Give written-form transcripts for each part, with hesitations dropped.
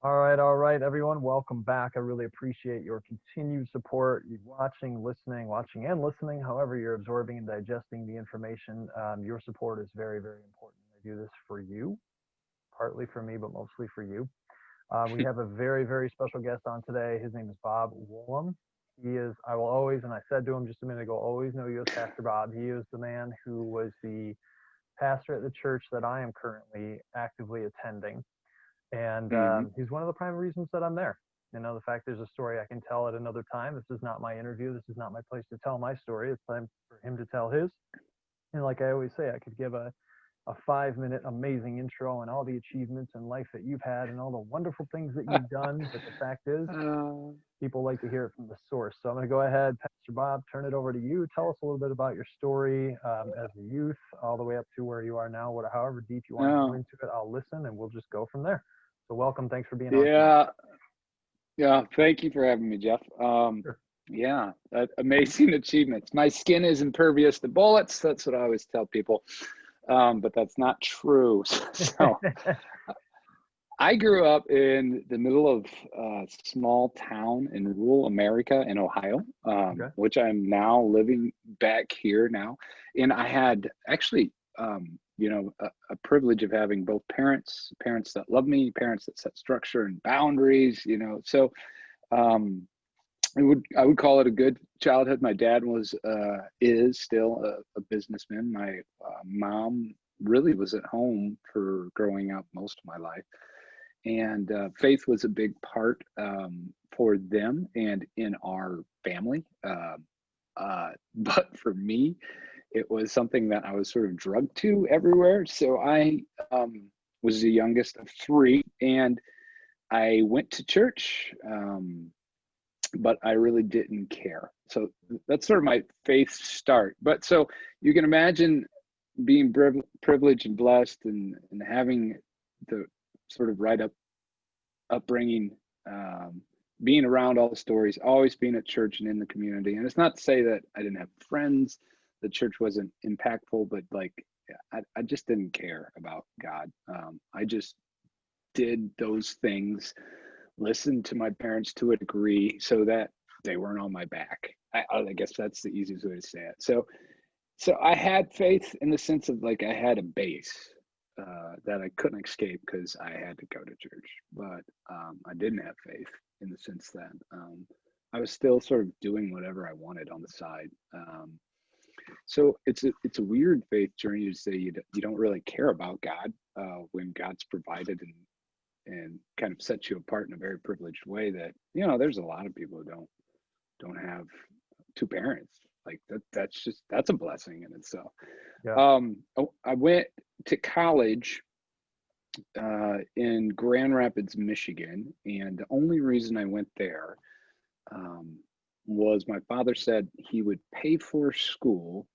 All right, everyone. Welcome back. I really appreciate your continued support. You watching and listening, however you're absorbing and digesting the information. Your support is very, very important. I do this for you, partly for me, but mostly for you. We have a very, very special guest on today. His name is Bob Wollam. I will always, and I said to him just a minute ago, always know you as Pastor Bob. He is the man who was the pastor at the church that I am currently actively attending. And Hmm. he's one of the prime reasons that I'm there. The fact there's a story I can tell at another time. This is not my interview. This is not my place to tell my story. It's time for him to tell his. And like I always say, I could give a 5 minute amazing intro and all the achievements in life that you've had and all the wonderful things that you've done. But the fact is, Uh, people like to hear it from the source. So I'm going to go ahead, Pastor Bob, turn it over to you. Tell us a little bit about your story as a youth, all the way up to where you are now. However deep you want to go no, into it, I'll listen and we'll just go from there. So welcome. Thanks for being on tonight. yeah, yeah. Thank you for having me, Jeff. Sure. Yeah, amazing achievements. My skin is impervious to bullets. That's what I always tell people, but that's not true. So I grew up in the middle of a small town in rural America in Ohio, Okay. which I'm now living back here now. And I had actually, a privilege of having both parents that love me, parents that set structure and boundaries, So um, I would call it a good childhood. My dad is still a businessman. My mom really was at home for growing up most of my life, and faith was a big part for them and in our family. But for me, it was something that I was sort of drugged to everywhere. So I was the youngest of three, and I went to church, but I really didn't care. So that's sort of my faith start. But so you can imagine being privileged and blessed, and having the sort of right upbringing, um, being around all the stories, always being at church and in the community. And it's not to say that I didn't have friends, the church wasn't impactful, but like I just didn't care about God. I just did those things, listened to my parents to a degree so that they weren't on my back. I guess that's the easiest way to say it. So I had faith in the sense of like I had a base that I couldn't escape because I had to go to church. But I didn't have faith in the sense that I was still sort of doing whatever I wanted on the side. So it's a weird faith journey to say you don't really care about God when God's provided and kind of sets you apart in a very privileged way that there's a lot of people who don't have two parents like that. That's a blessing in itself. Yeah. I went to college in Grand Rapids, Michigan, and the only reason I went there um, was my father said he would pay for school,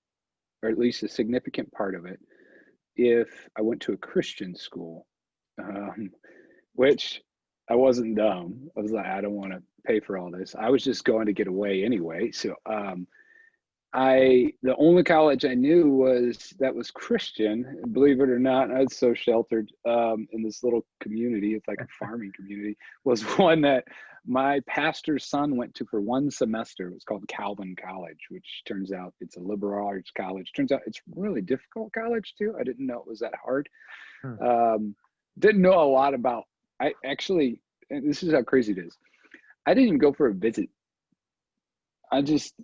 or at least a significant part of it, if I went to a Christian school, um, which I wasn't dumb. I was like, I don't want to pay for all this. I was just going to get away anyway. So the only college I knew was Christian, believe it or not. I was so sheltered in this little community. It's like a farming community. Was one that my pastor's son went to for one semester. It was called Calvin College, which turns out it's a liberal arts college. Turns out it's really difficult college too. I didn't know it was that hard. Hmm. Um, didn't know a lot about. I actually, and this is how crazy it is. I didn't even go for a visit. I just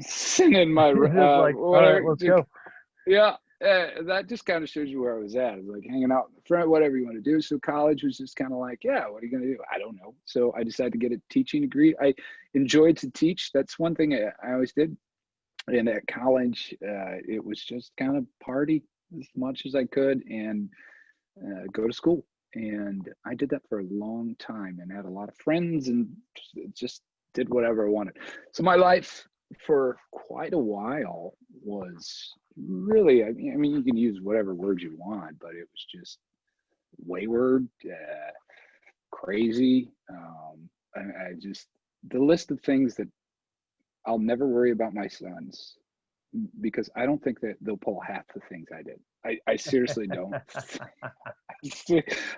sent in my Just like, all right, whatever. let's go. Yeah, that just kind of shows you where I was at. I was like hanging out with a friend, whatever you want to do. So college was just kind of like, yeah, what are you going to do? I don't know. So I decided to get a teaching degree. I enjoyed to teach. That's one thing I always did. And at college, it was just kind of party as much as I could and go to school. And I did that for a long time and had a lot of friends and just did whatever I wanted. So my life for quite a while was really, I mean, you can use whatever words you want, but it was just wayward, crazy. I just, the list of things that I'll never worry about my sons because I don't think that they'll pull half the things I did. I seriously don't.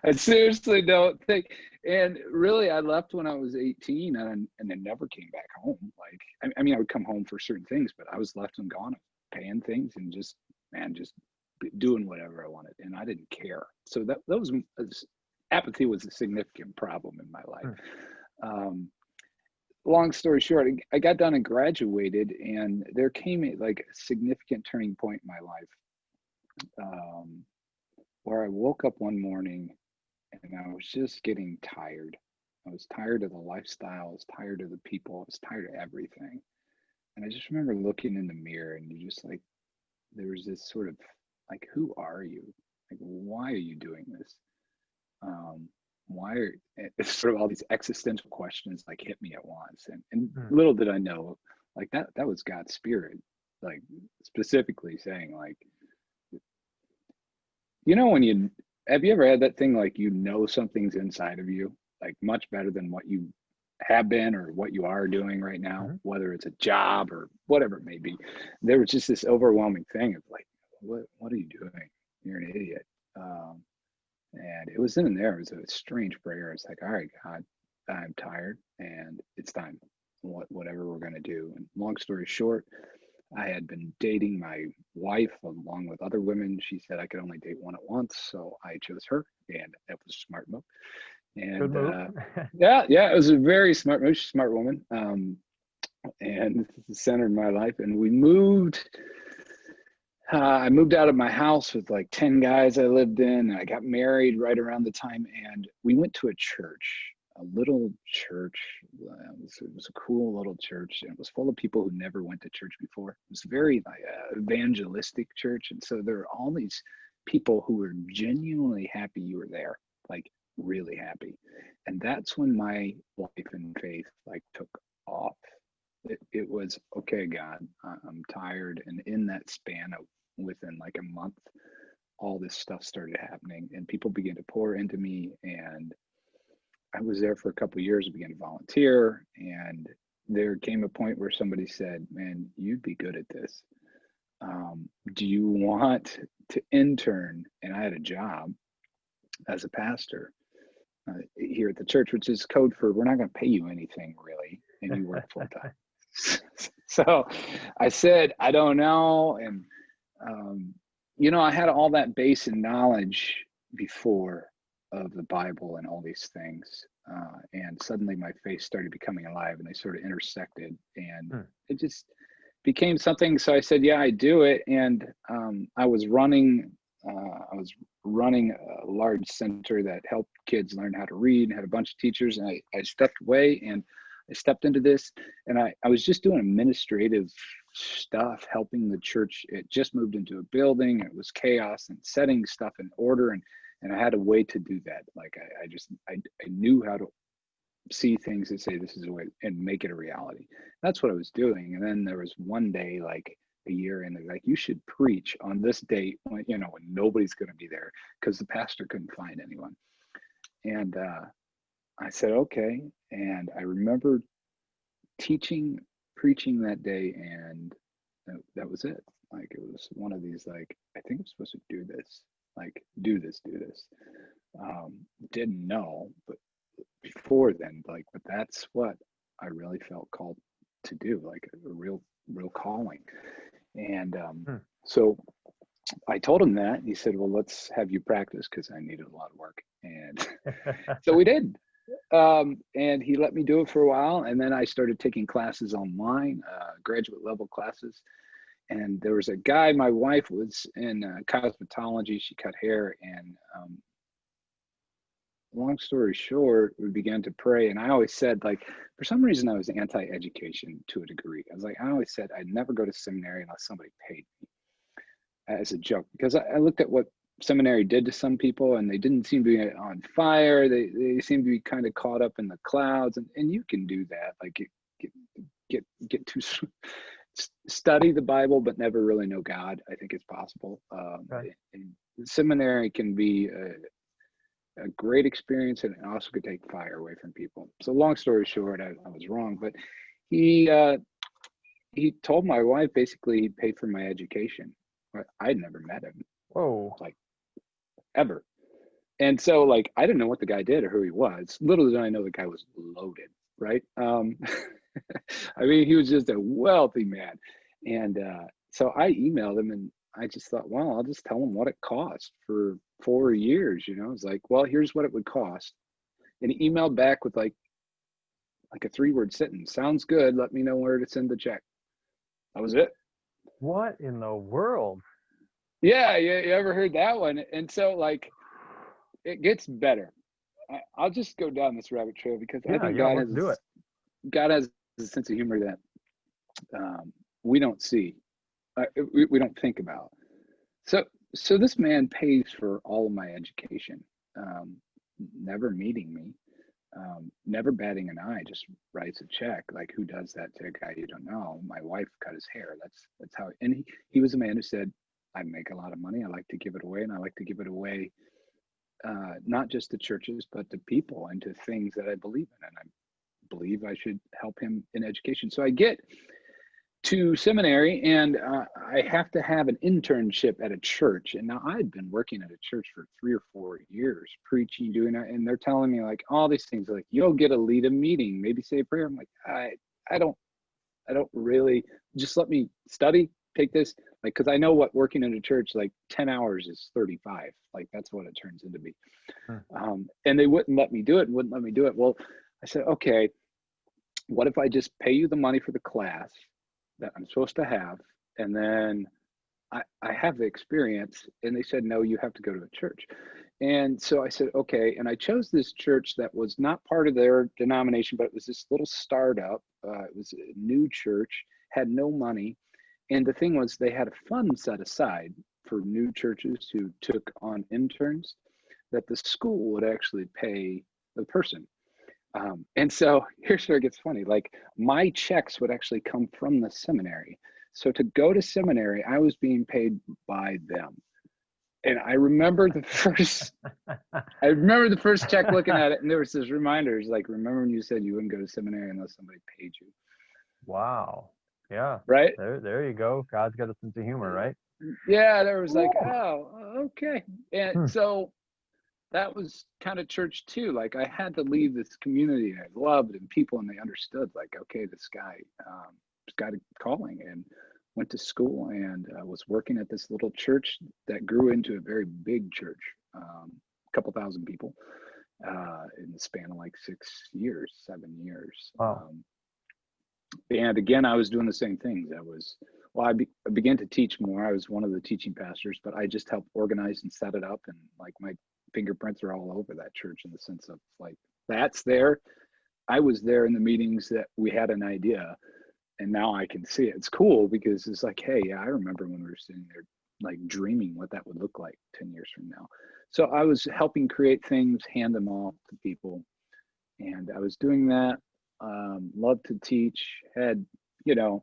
I seriously don't think. And really, I left when I was 18 and then never came back home. Like, I mean, I would come home for certain things, but I was left and gone, paying things and just, man, just doing whatever I wanted. And I didn't care. So that was, apathy was a significant problem in my life. Um, Long story short, I got done and graduated, and there came like a significant turning point in my life, where I woke up one morning and I was just getting tired. I was tired of the lifestyle. I was tired of the people. I was tired of everything. And I just remember looking in the mirror, and you just like, there was this sort of like, who are you? Like, why are you doing this? Why are it's sort of all these existential questions like hit me at once. And little did I know, like that was God's spirit, like specifically saying, like, when you have you ever had that thing, like, something's inside of you, like much better than what you have been or what you are doing right now, whether it's a job or whatever it may be. There was just this overwhelming thing of like, what are you doing? You're an idiot. And it was in there. It was a strange prayer. It's like, all right, God, I'm tired and it's time. Whatever we're going to do. And long story short, I had been dating my wife along with other women. She said I could only date one at once, so I chose her, and that was a smart move. Good And move. yeah, it was a very smart move. She's a smart woman, and the center of my life. And we moved. I moved out of my house with like 10 guys I lived in. And I got married right around the time, and we went to a church, a little church. It was a cool little church, and it was full of people who never went to church before. It was very like evangelistic church, and so there were all these people who were genuinely happy you were there, like really happy. And that's when my life and faith like took off. It was, okay, God, I'm tired. And in that span of within like a month, all this stuff started happening, and people began to pour into me. And I was there for a couple of years. I began to volunteer, and there came a point where somebody said, man, you'd be good at this. Do you want to intern? And I had a job as a pastor here at the church, which is code for we're not going to pay you anything really, and you work full time. So I said, I don't know. And, I had all that base and knowledge before of the Bible and all these things. And suddenly my faith started becoming alive, and they sort of intersected, and it just became something. So I said, yeah, I do it. And I was running a large center that helped kids learn how to read, and had a bunch of teachers. And I stepped away, and I stepped into this, and I was just doing administrative stuff, helping the church. It just moved into a building. It was chaos, and setting stuff in order. And I had a way to do that. Like I knew how to see things and say, this is a way, and make it a reality. That's what I was doing. And then there was one day, like a year in, like, you should preach on this date when nobody's going to be there, because the pastor couldn't find anyone. And I said, okay. And I remember preaching that day, and that was it. Like, it was one of these, like, I think I'm supposed to do this, like, do this. Didn't know, but before then, like, but that's what I really felt called to do, like a real calling. And so I told him that, and he said, well, let's have you practice, because I needed a lot of work. And so we did. And he let me do it for a while. And then I started taking classes online, graduate level classes. And there was a guy, my wife was in cosmetology. She cut hair. And long story short, we began to pray. And I always said, like, for some reason, I was anti-education to a degree. I always said I'd never go to seminary unless somebody paid me, as a joke, because I looked at what seminary did to some people, and they didn't seem to be on fire. They seemed to be kind of caught up in the clouds, and you can do that, like get to study the Bible but never really know God. I think it's possible. Right. And seminary can be a great experience, and it also could take fire away from people. So long story short, I was wrong, but he told my wife basically he paid for my education. I'd never met him. Whoa. Like, ever. And so like, I didn't know what the guy did or who he was. Little did I know the guy was loaded, right? I mean, he was just a wealthy man. And so I emailed him and I just thought, well, I'll just tell him what it cost for 4 years. It's like, well, here's what it would cost. And he emailed back with like a 3-word sentence. Sounds good. Let me know where to send the check. That was it. What in the world? Yeah, you ever heard that one? And so like, it gets better. I'll just go down this rabbit trail because I Yeah, think yeah, let's do it. God has a sense of humor that we don't see, we don't think about. So this man pays for all of my education, um, never meeting me, never batting an eye, just writes a check. Like, who does that to a guy you don't know? My wife cut his hair. That's how. And he was a man who said, "I make a lot of money. I like to give it away, and I like to give it away." Not just to churches, but to people and to things that I believe in. And I believe I should help him in education. So I get to seminary and I have to have an internship at a church. And now I'd been working at a church for 3 or 4 years, preaching, doing that. And they're telling me like all these things, like, you'll get to lead a meeting, maybe say a prayer. I'm like, I don't really, just let me study, take this, like, because I know what working in a church, like 10 hours is 35, like that's what it turns into be. And they wouldn't let me do it and wouldn't let me do it. Well, I said, okay, what if I just pay you the money for the class that I'm supposed to have, and then I have the experience? And they said, no, you have to go to a church. And so I said, okay. And I chose this church that was not part of their denomination, but it was this little startup. It was a new church, had no money. And the thing was, they had a fund set aside for new churches who took on interns that the school would actually pay the person. And so here's where it gets funny. Like, my checks would actually come from the seminary. So to go to seminary, I was being paid by them. And I remember the first check, looking at it, and there was this reminders like, remember when you said you wouldn't go to seminary unless somebody paid you? Wow. Yeah. Right? There you go. God's got a sense of humor, right? Yeah, there was like, oh, okay. And Hmm. so that was kind of church too. Like, I had to leave this community I loved and people, and they understood like, okay, this guy's got a calling, and went to school and was working at this little church that grew into a very big church, a couple thousand people in the span of like 6 years, 7 years. Wow. And again, I was doing the same things. I began to teach more. I was one of the teaching pastors, but I just helped organize and set it up. And like, my fingerprints are all over that church, in the sense of like, that's there. I was there in the meetings that we had an idea, and now I can see it. It's cool because it's like, hey, yeah, I remember when we were sitting there like dreaming what that would look like 10 years from now. So I was helping create things, hand them off to people. And I was doing that. Loved to teach. I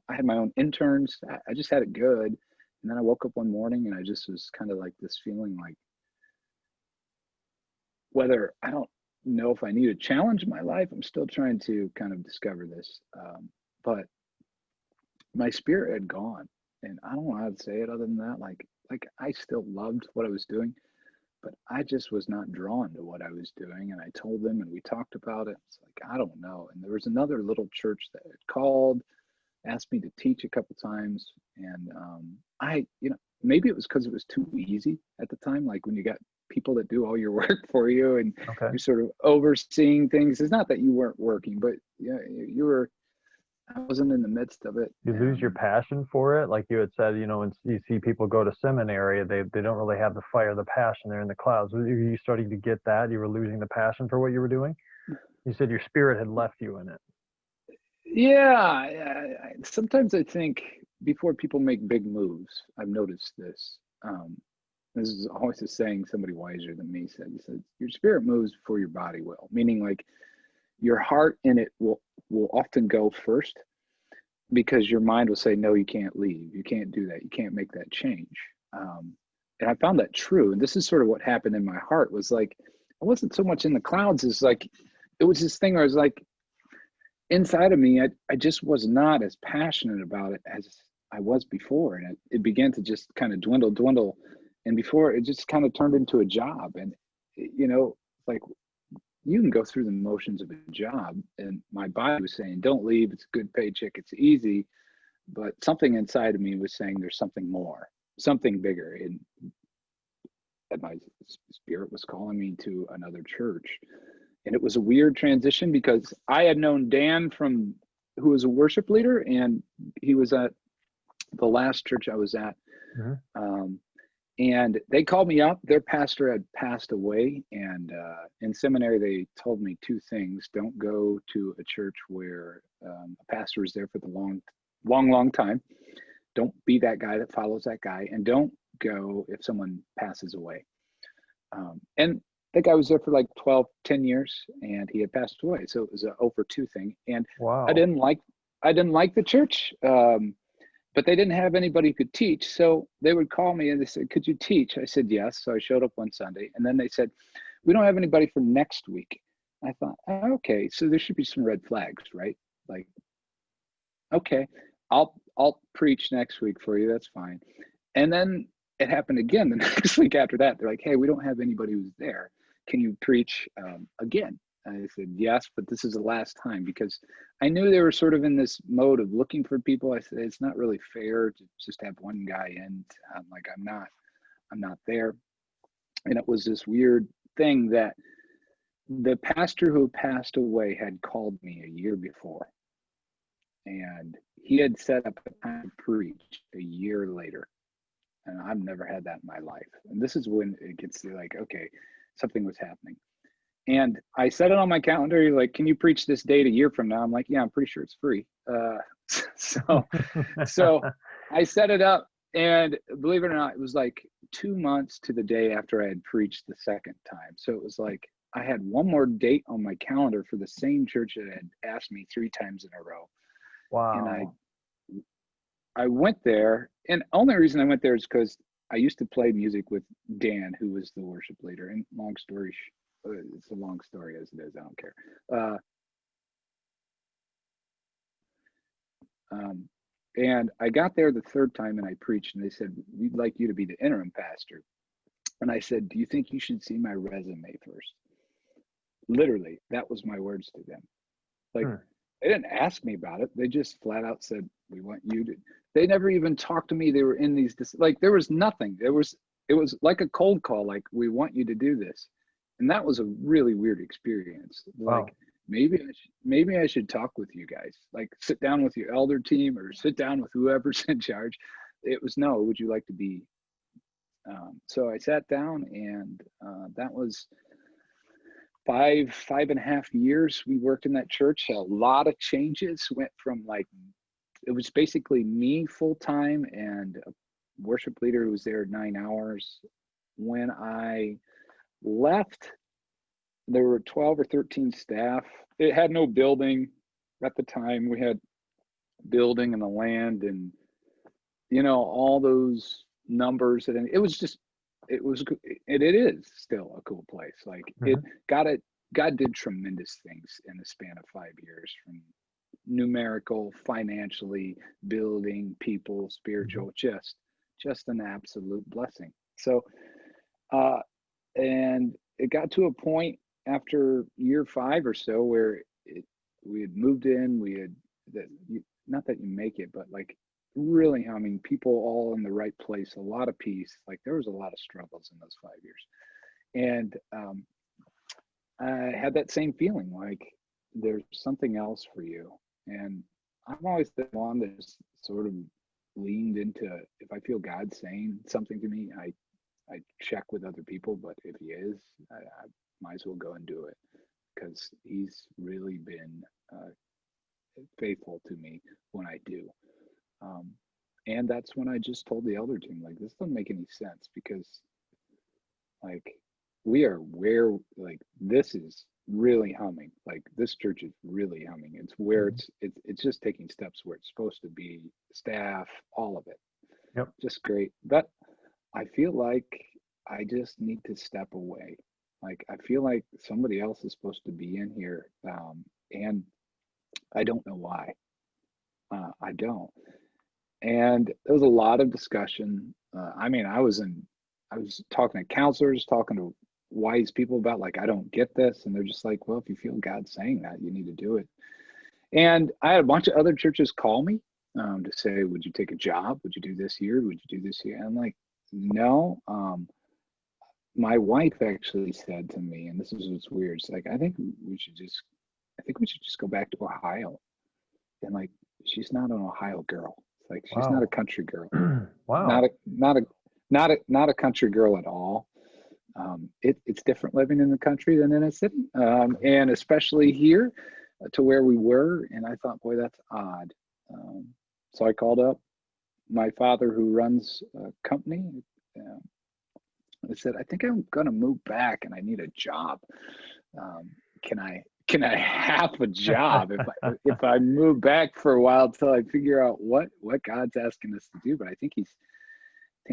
had my own interns. I just had it good. And then I woke up one morning and I just was kind of like this feeling like, whether, I don't know if I need a challenge in my life. I'm still trying to kind of discover this. But my spirit had gone, and I don't know how to say it other than that. Like I still loved what I was doing, but I just was not drawn to what I was doing. And I told them, and we talked about it. It's like, I don't know. And there was another little church that had called, asked me to teach a couple times. And maybe it was because it was too easy at the time. Like, when you got people that do all your work for you, and Okay. you're sort of overseeing things. It's not that you weren't working, but yeah, I wasn't in the midst of it. You lose your passion for it. Like you had said, when you see people go to seminary, they don't really have the fire, the passion. They're in the clouds. Were you starting to get that? You were losing the passion for what you were doing? You said your spirit had left you in it. Yeah. Sometimes I think before people make big moves, I've noticed this. This is always a saying somebody wiser than me said. He said, your spirit moves before your body will. Meaning, like, your heart in it will often go first, because your mind will say, no, you can't leave. You can't do that. You can't make that change. And I found that true. And this is sort of what happened in my heart, was like, I wasn't so much in the clouds as like, it was this thing where I was like, inside of me, I just was not as passionate about it as I was before. And it began to just kind of dwindle. And before, it just kind of turned into a job. you know, like you can go through the motions of a job, and my body was saying, don't leave, it's a good paycheck, it's easy. But something inside of me was saying there's something more, something bigger. And my spirit was calling me to another church. And it was a weird transition because I had known Dan who was a worship leader, and he was at the last church I was at. Mhm. And they called me up. Their pastor had passed away. And in seminary, they told me two things. Don't go to a church where a pastor is there for the long time. Don't be that guy that follows that guy. And don't go if someone passes away. And that guy was there for like 10 years, and he had passed away. So it was an 0 for 2 thing. And Wow. I didn't like the church. But they didn't have anybody who could teach. So they would call me and they said, could you teach? I said, yes. So I showed up one Sunday, and then they said, we don't have anybody for next week. I thought, oh, okay, so there should be some red flags, right? Like, okay, I'll preach next week for you. That's fine. And then it happened again the next week after that. They're like, hey, we don't have anybody who's there. Can you preach again? I said, yes, but this is the last time, because I knew they were sort of in this mode of looking for people. I said, it's not really fair to just have one guy in. I'm like, I'm not there. And it was this weird thing that the pastor who passed away had called me a year before. And he had set up a time to preach a year later. And I've never had that in my life. And this is when it gets to like, okay, something was happening. And I set it on my calendar. He's like, can you preach this date a year from now? I'm like, yeah, I'm pretty sure it's free. So I set it up, and believe it or not, it was like 2 months to the day after I had preached the second time. So it was like I had one more date on my calendar for the same church that had asked me 3 times in a row. And Wow. I went there, and only reason I went there is because I used to play music with Dan, who was the worship leader. And long story, it's a long story as it is. I don't care. And I got there the third time, and I preached, and they said, we'd like you to be the interim pastor. And I said, do you think you should see my resume first? Literally, that was my words to them. Like, they didn't ask me about it. They just flat out said, we want you to. They never even talked to me. They were in these, like, there was nothing. It was like a cold call, like, we want you to do this. And that was a really weird experience. Like, Wow. maybe I should talk with you guys, like sit down with your elder team or sit down with whoever's in charge. It was, no, would you like to be? So I sat down, and that was 5.5 years we worked in that church. A lot of changes. Went from like, it was basically me full time and a worship leader who was there 9 hours. When I left, there were 12 or 13 staff. It had no building at the time. We had building and the land and, all those numbers. And it was just, it is still a cool place. Like God did tremendous things in the span of 5 years, from numerical, financially, building, people, spiritual, just an absolute blessing. So, and it got to a point after year 5 or so where we had moved in. We had not that you make it, but like really, I mean, people all in the right place, a lot of peace. Like there was a lot of struggles in those 5 years, and I had that same feeling like there's something else for you. And I've always been one that just sort of leaned into, if I feel God saying something to me, I check with other people, but if he is, I might as well go and do it, because he's really been faithful to me when I do. And that's when I just told the elder team, like, this doesn't make any sense, because like we are where, like, this is really humming. Like this church is really humming. It's where it's just taking steps where it's supposed to be. Staff, all of it, Yep. just great. But I feel like I just need to step away. Like I feel like somebody else is supposed to be in here, and I don't know why. I don't. And there was a lot of discussion. I mean, I was talking to counselors, talking to wise people about like, I don't get this. And they're just like, well, if you feel God saying that, you need to do it. And I had a bunch of other churches call me to say, would you take a job? Would you do this here? Would you do this here? And I'm like, no. My wife actually said to me, and this is what's weird. It's like, I think we should just go back to Ohio. And like, she's not an Ohio girl. It's like, she's not a Wow. country girl. Wow. Not a country girl at all. It's different living in the country than in a city, and especially here to where we were. And I thought, boy, that's odd. So I called up my father, who runs a company. I said, I think I'm gonna move back, and I need a job. Can I have a job if I move back for a while till I figure out what God's asking us to do? But I think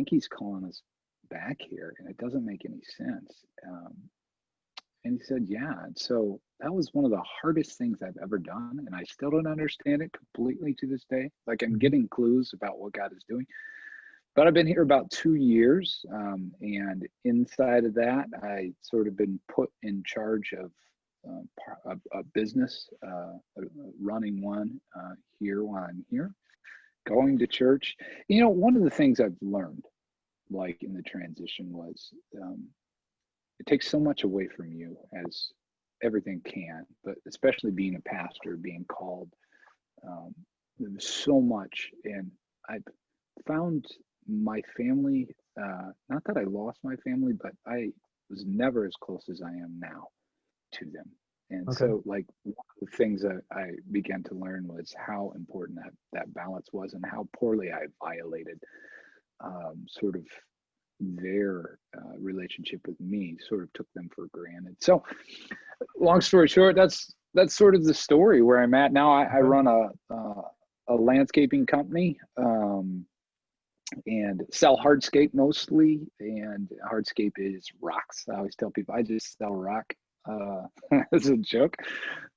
he's calling us back here, and it doesn't make any sense. And he said, yeah. And so that was one of the hardest things I've ever done, and I still don't understand it completely to this day. Like, I'm getting clues about what God is doing. But I've been here about 2 years, and inside of that, I sort of been put in charge of a business, running one here while I'm here, going to church. One of the things I've learned, like in the transition, was it takes so much away from you, as everything can, but especially being a pastor, being called, there's so much. And I've found my family, not that I lost my family, but I was never as close as I am now to them. And Okay. so, like, one of the things that I began to learn was how important that balance was, and how poorly I violated sort of their relationship with me, sort of took them for granted. So, long story short, that's sort of the story where I'm at now. I run a landscaping company, and sell hardscape mostly. And hardscape is rocks. I always tell people I just sell rock, as a joke,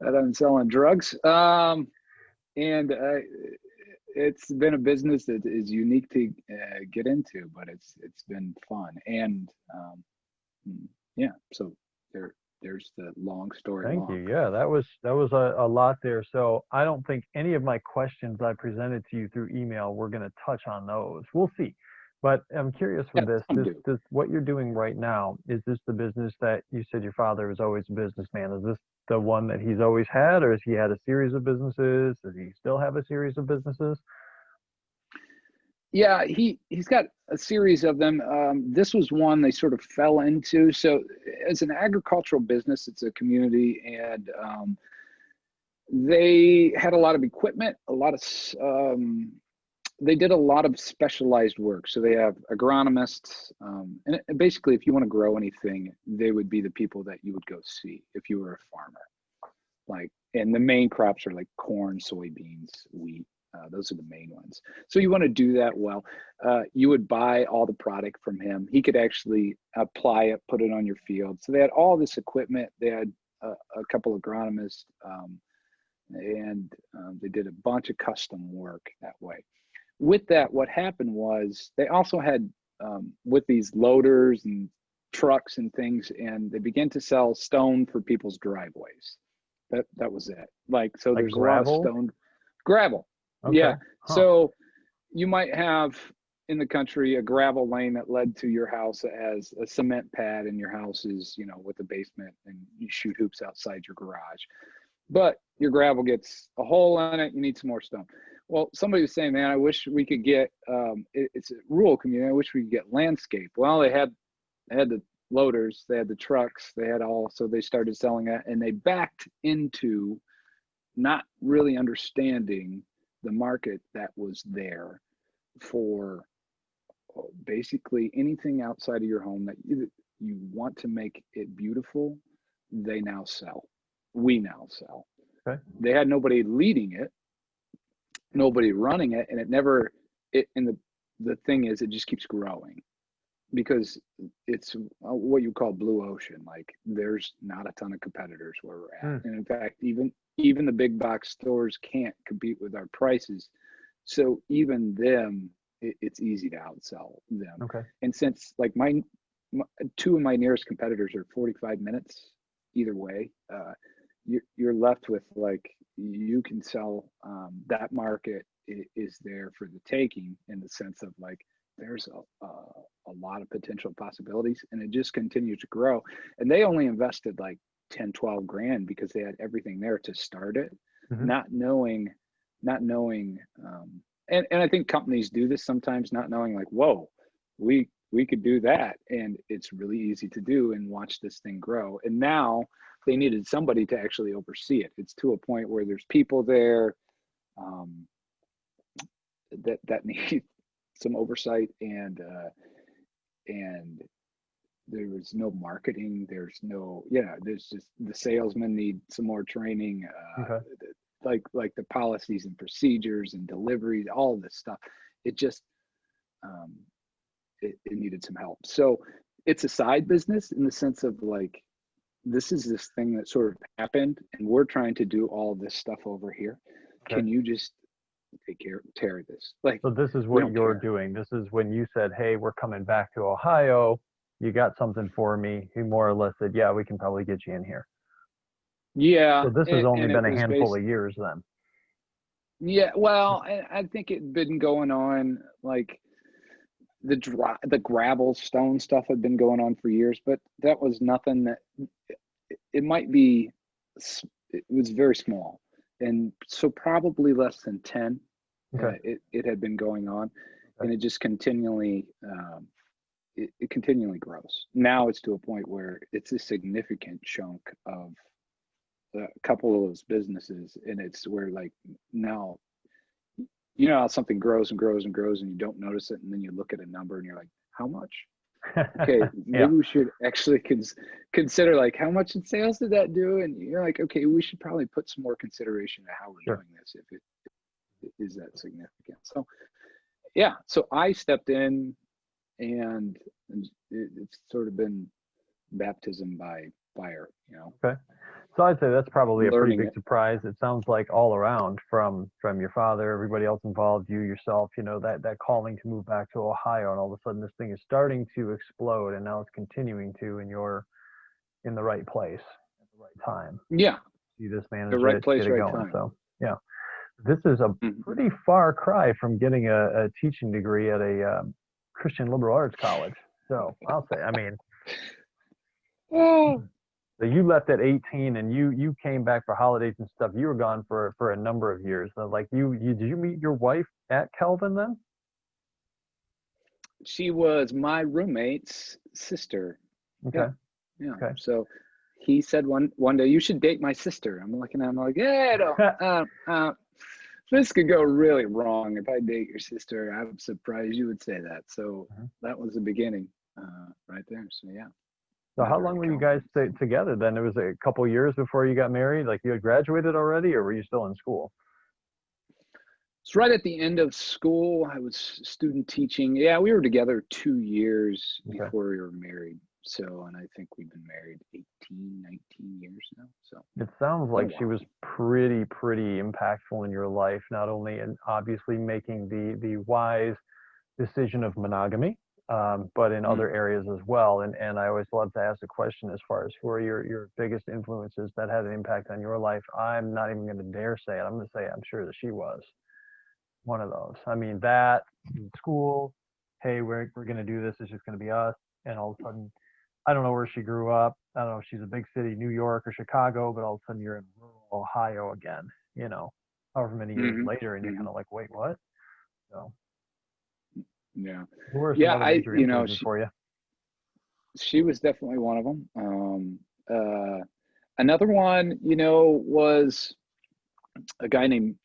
that I'm selling drugs. And it's been a business that is unique to get into, but it's been fun. And yeah, so there's the long story Thank you. long. Yeah, that was a lot there. So I don't think any of my questions I presented to you through email, we're going to touch on those. We'll see. But I'm curious Yeah, with this, some do. this what you're doing right now, is this the business that you said your father was always a businessman? Is this the one that he's always had, or has he had a series of businesses? Does he still have a series of businesses? Yeah, he's got a series of them. This was one they sort of fell into. So, as an agricultural business, it's a community, and they had a lot of equipment, they did a lot of specialized work. So they have agronomists, and basically, if you want to grow anything, they would be the people that you would go see if you were a farmer. Like, and the main crops are like corn, soybeans, wheat. Those are the main ones. So you want to do that well. You would buy all the product from him. He could actually apply it, put it on your field. So they had all this equipment. They had a couple of agronomists, and they did a bunch of custom work that way. With that, what happened was they also had, with these loaders and trucks and things, and they began to sell stone for people's driveways. That was it. Like, so Like there's a lot of gravel? stone, gravel. Okay. Yeah. Huh. So you might have in the country a gravel lane that led to your house that has a cement pad, and your house is, with a basement, and you shoot hoops outside your garage. But your gravel gets a hole in it, you need some more stone. Well, somebody was saying, man, I wish we could get, it's a rural community, I wish we could get landscape. Well, they had the loaders, they had the trucks, they had all, so they started selling it, and they backed into not really understanding the market that was there for basically anything outside of your home that you want to make it beautiful. They now sell. We now sell. Okay. They had nobody leading it, nobody running it, and and the thing is, it just keeps growing, because it's what you call blue ocean. Like, there's not a ton of competitors where we're at. Hmm. And in fact, even the big box stores can't compete with our prices. So even them, it's easy to outsell them. Okay. And since, like, my two of my nearest competitors are 45 minutes either way. You're left with like, you can sell, that market is there for the taking, in the sense of like, there's a lot of potential possibilities, and it just continues to grow. And they only invested like 10, 12 grand because they had everything there to start it, Mhm. not knowing, and I think companies do this sometimes, not knowing like, whoa, we could do that, and it's really easy to do, and watch this thing grow. And now they needed somebody to actually oversee it. It's to a point where there's people there, um, that need some oversight, and there was no marketing. There's no, there's just, the salesmen need some more training, Okay. like the policies and procedures and deliveries, all of this stuff. It just, um, it needed some help. So it's a side business, in the sense of like, this is this thing that sort of happened, and we're trying to do all this stuff over here. Okay. Can you just take care of this? Like, So this is we what don't you're care. doing. This is when you said, "Hey, we're coming back to Ohio. You got something for me?" He more or less said, "Yeah, we can probably get you in here." Yeah, So this has only and it been a was handful based. of years then. Yeah, well, I think it'd been going on like, the gravel stone stuff had been going on for years, but that was nothing that, it might be, it was very small, and so probably less than 10. Okay. It had been going on, Okay. and it just continually, it continually grows. Now it's to a point where it's a significant chunk of a couple of those businesses, and it's where like, now, how something grows and grows and grows, and you don't notice it, and then you look at a number and you're like, how much? Okay, Yeah. maybe we should actually consider like, how much in sales did that do? And you're like, okay, we should probably put some more consideration to how we're Sure. doing this, if it is that significant. So yeah, so I stepped in, and it's sort of been baptism by fire, Okay. So I'd say that's probably a pretty learning big it. surprise. It sounds like all around, from your father, everybody else involved, you yourself, that calling to move back to Ohio, and all of a sudden this thing is starting to explode, and now it's continuing to, and you're in the right place at the right time. Yeah, You just the managed right to get place, it right going. time. So yeah, this is a Mhm. pretty far cry from getting a teaching degree at a Christian liberal arts college. So I'll say, I mean, Oh, so you left at 18, and you came back for holidays and stuff. You were gone for a number of years. So like you did you meet your wife at Kelvin then? she was my roommate's sister. Okay. Yeah, yeah. Okay. So he said one day, you should date my sister. I'm looking at him like, yeah, no, this could go really wrong if I date your sister. I'm surprised you would say that. So Mhm. that was the beginning, right there. So yeah, So met how her long at were you guys Calvin. So together then? It was a couple years before you got married. Like you had graduated already, or were you still in school? it's right at the end of school. I was student teaching. Yeah, we were together 2 years Okay. before we were married. So, and I think we've been married 18, 19 years now. So It sounds been a like she while. was pretty impactful in your life, not only in obviously making the wise decision of monogamy, but in Mm. other areas as well. And I always love to ask the question as far as who are your biggest influences that had an impact on your life. I'm not even going to dare say it. I'm going to say I'm sure that she was one of those. I mean, that in school, hey, we're going to do this. It's just going to be us. And all of a sudden, I don't know where she grew up. I don't know if she's a big city, New York or Chicago, but all of a sudden you're in rural Ohio again, however many years Hmm. later, and you're Hmm. kind of like, wait, what? So, Yeah. who are some Yeah. other major influences She, for you? she was definitely one of them. Another one, was a guy named,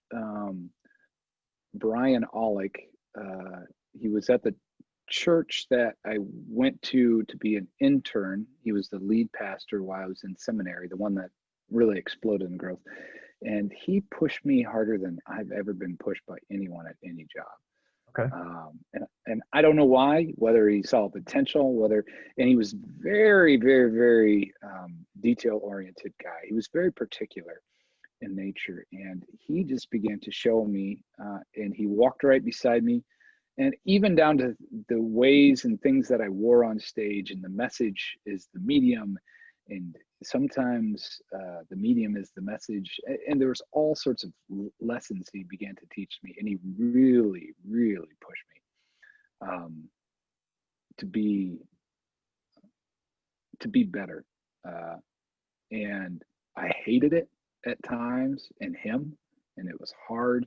Brian Aulick. He was at the church that I went to be an intern. He was the lead pastor while I was in seminary, the one that really exploded in growth. And he pushed me harder than I've ever been pushed by anyone at any job. Okay. And I don't know why, whether he saw potential, and he was very, very, very, detail oriented guy. He was very particular in nature, and he just began to show me, and he walked right beside me, And even down to the ways and things that I wore on stage, and the message is the medium, and sometimes the medium is the message. And there was all sorts of lessons he began to teach me, and he really, really pushed me to be better. And I hated it at times, and him, and it was hard.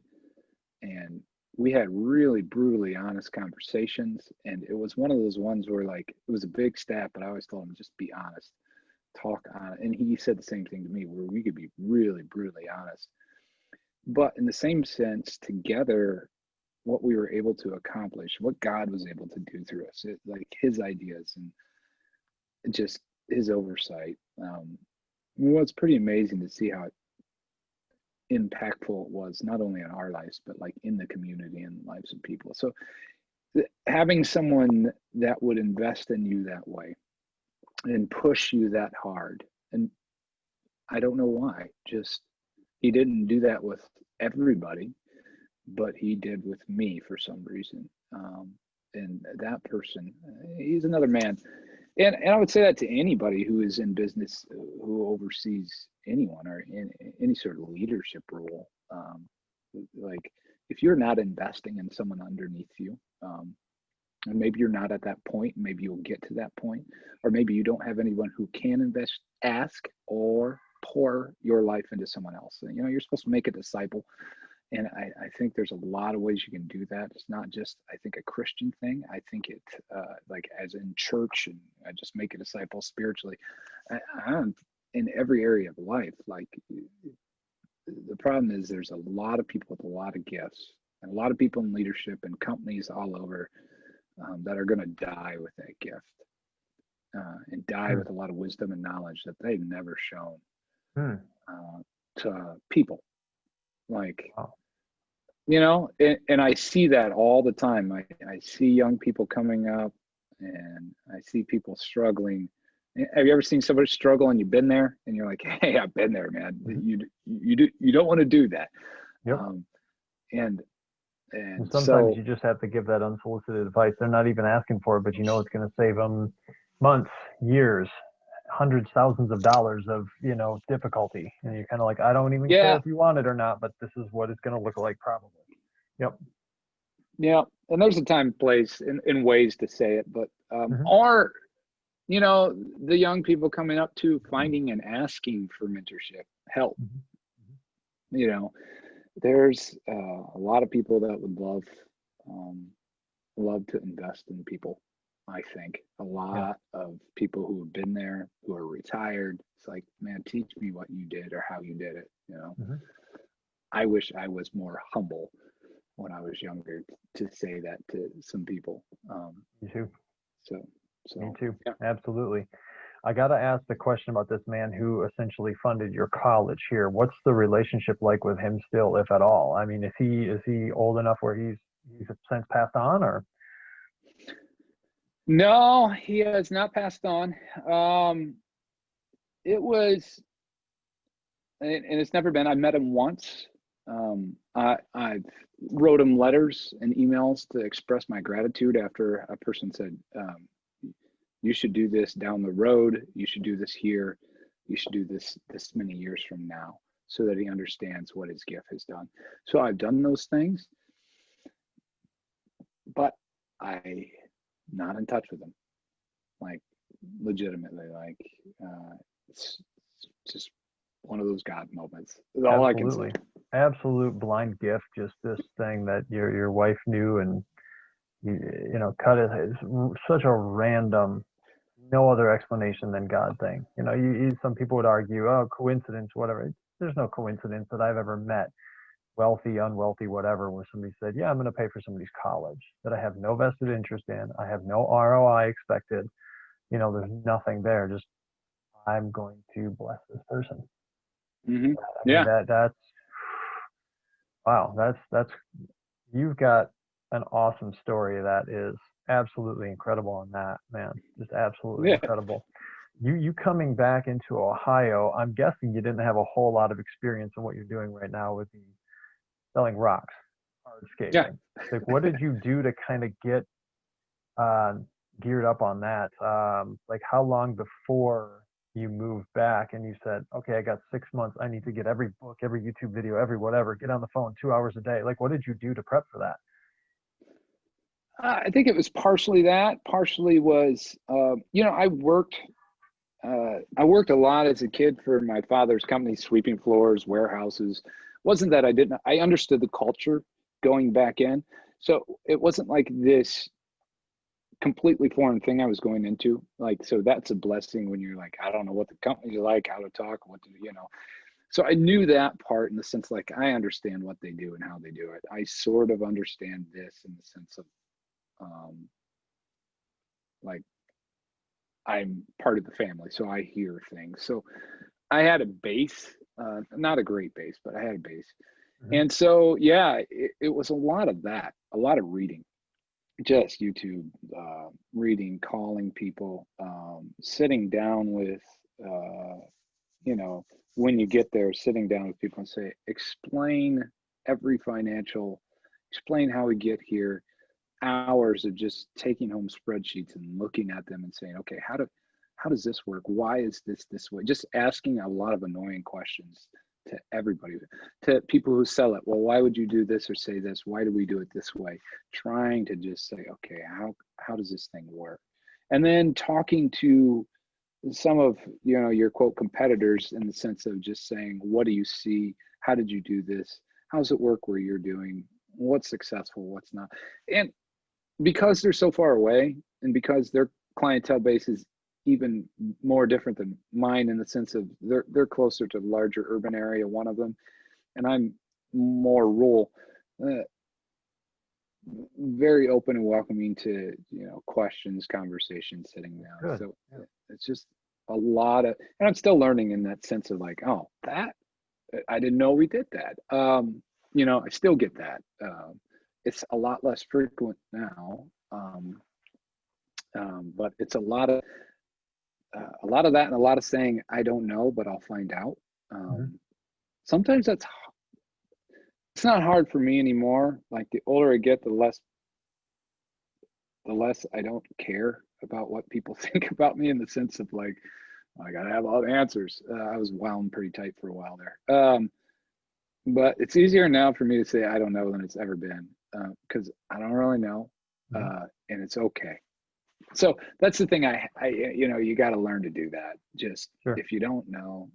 And we had really brutally honest conversations, and it was one of those ones where, like, it was a big step, but I always told him, just be honest, talk on it. And he said the same thing to me, where we could be really brutally honest, but in the same sense, together, what we were able to accomplish, what God was able to do through us, like his ideas and just his oversight. Well, it's pretty amazing to see how impactful it was, not only in our lives, but like in the community and lives of people. So having someone that would invest in you that way and push you that hard, and I don't know why, just he didn't do that with everybody, but he did with me for some reason. And that person, he's another man. And I would say that to anybody who is in business, who oversees anyone or in any sort of leadership role. Like, if you're not investing in someone underneath you, and maybe you're not at that point, maybe you'll get to that point, or maybe you don't have anyone who can invest, ask, or pour your life into someone else. You know, you're supposed to make a disciple. And I think there's a lot of ways you can do that. It's not just, I think, a Christian thing. I think it, like, as in church, and I just make a disciple spiritually. I'm in every area of life. Like, the problem is there's a lot of people with a lot of gifts, and a lot of people in leadership and companies all over that are going to die with that gift, and die with a lot of wisdom and knowledge that they've never shown to people. Like, wow. You know, and I see that all the time. I see young people coming up, and I see people struggling. Have you ever seen somebody struggle and you've been there, and you're like, hey, I've been there, man. You don't want to do that. Yep. And sometimes so, you just have to give that unsolicited advice. They're not even asking for it, but you know it's going to save them months, years, hundreds, thousands of dollars of, you know, difficulty. And you're kind of like, I don't even care if you want it or not, but this is what it's going to look like probably. Yep. Yeah. And there's a time, place, and ways to say it, but or, you know, the young people coming up to finding and asking for mentorship, help. You know, there's a lot of people that would love to invest in people. I think a lot of people who have been there, who are retired, it's like, man, teach me what you did or how you did it. You know, I wish I was more humble when I was younger to say that to some people. Me too. So Me too. yeah. Absolutely. I got to ask the question about this man who essentially funded your college here. What's the relationship like with him still, if at all? I mean, is he old enough where he's since passed on, or? No, he has not passed on. It was, and it's never been. I met him once. I've wrote him letters and emails to express my gratitude after a person said, you should do this down the road. You should do this here. You should do this many years from now, so that he understands what his gift has done. So I've done those things, but I'm not in touch with him, like, legitimately. Like, it's just one of those God moments. That's all I can say. Absolute blind gift. Just this thing that your wife knew, and you know, cut it. It's such a random, no other explanation than God thing. You know, some people would argue, oh, coincidence, whatever. There's no coincidence that I've ever met, wealthy, unwealthy, whatever, where somebody said, yeah, I'm going to pay for somebody's college that I have no vested interest in. I have no ROI expected. You know, there's nothing there. Just, I'm going to bless this person. Yeah. That's wow. That's you've got an awesome story that is absolutely incredible on that, man. Just absolutely incredible. You coming back into Ohio, I'm guessing you didn't have a whole lot of experience in what you're doing right now with the selling rocks. Yeah. hardscaping. Like, what did you do to kind of get uh, geared up on that? Like, how long before you moved back and you said, okay, I got 6 months. I need to get every book, every YouTube video, every whatever, get on the phone 2 hours a day. Like, what did you do to prep for that? I think it was partially that. Partially was, I worked a lot as a kid for my father's company, sweeping floors, warehouses. Wasn't that I didn't, I understood the culture going back in. So it wasn't like this completely foreign thing I was going into. Like, so that's a blessing when you're like, I don't know what the company's like, how to talk, what to, So I knew that part in the sense, like, I understand what they do and how they do it. I sort of understand this in the sense of, like, I'm part of the family, so I hear things. So I had a base, not a great base, but I had a base. Mhm. And so, yeah, it was a lot of that, a lot of reading, just YouTube, reading, calling people, sitting down with, uh, you know, when you get there, sitting down with people and say, explain every financial, explain how we get here, hours of just taking home spreadsheets and looking at them and saying, okay, how does this work? Why is this way? Just asking a lot of annoying questions to everybody, to people who sell it. Well, why would you do this or say this? Why do we do it this way? Trying to just say, okay, how does this thing work? And then talking to some of your quote competitors in the sense of just saying, what do you see? How did you do this? How's it work where you're doing? What's successful? What's not? And because they're so far away and because their clientele base is even more different than mine in the sense of they're closer to the larger urban area, one of them, and I'm more rural, uh, very open and welcoming to questions, conversations, sitting down. Good. So Yeah. it's just a lot of, and I'm still learning in that sense of like, oh, that I didn't know we did that. I still get that. It's a lot less frequent now, but it's a lot of that and a lot of saying I don't know, but I'll find out. Mhm. Sometimes it's not hard for me anymore. Like the older I get, the less I don't care about what people think about me in the sense of like I gotta have all the answers. I was wound pretty tight for a while there. But it's easier now for me to say I don't know than it's ever been because I don't really know, Mhm. and it's okay. So that's the thing. You got to learn to do that. Just Sure. if you don't know,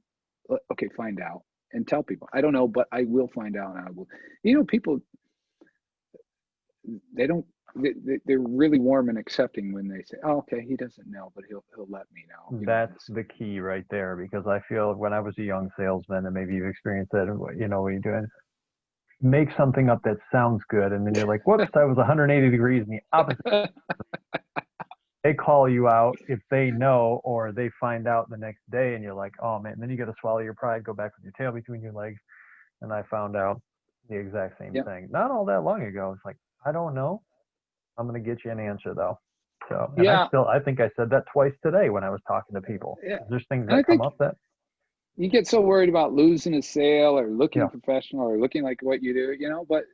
okay, find out and tell people I don't know, but I will find out, and I will. People they don't. They're really warm and accepting when they say, "Oh, okay, he doesn't know, but he'll let me know." That's the key right there, because I feel when I was a young salesman, and maybe you've experienced that, when you do make something up that sounds good, and then you're like, whoops, I was 180 degrees in the opposite. They call you out if they know, or they find out the next day, and you're like, oh man. And then you got to swallow your pride, go back with your tail between your legs. And I found out the exact same Yeah, thing not all that long ago. It's like, I don't know. I'm going to get you an answer though. So, and yeah, I think I said that twice today when I was talking to people. yeah. There's things And I that come think up that, you get so worried about losing a sale or looking yeah, professional or looking like what you do, but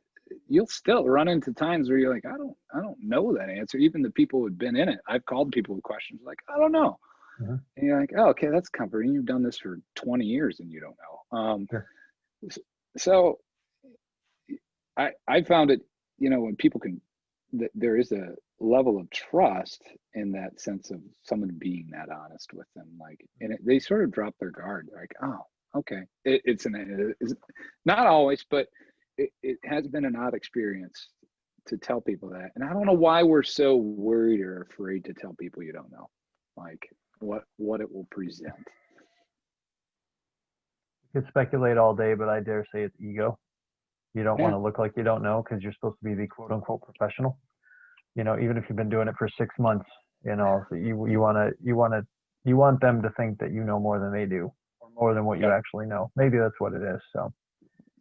you'll still run into times where you're like, I don't know that answer. Even the people who've been in it, I've called people with questions like, I don't know. hmm, And you're like, oh, okay, that's comforting. You've done this for 20 years and you don't know. sure. So I found it, when people can, there is a level of trust in that sense of someone being that honest with them, like, and they sort of drop their guard. They're like, oh, okay, it's not always, but it has been an odd experience to tell people that, and I don't know why we're so worried or afraid to tell people you don't know, like what it will present. You could speculate all day, but I dare say it's ego. You don't want Yeah, to look like you don't know because you're supposed to be the quote unquote professional. Even if you've been doing it for 6 months, so you want them to think that you know more than they do, or more than what you yep, actually know. Maybe that's what it is. So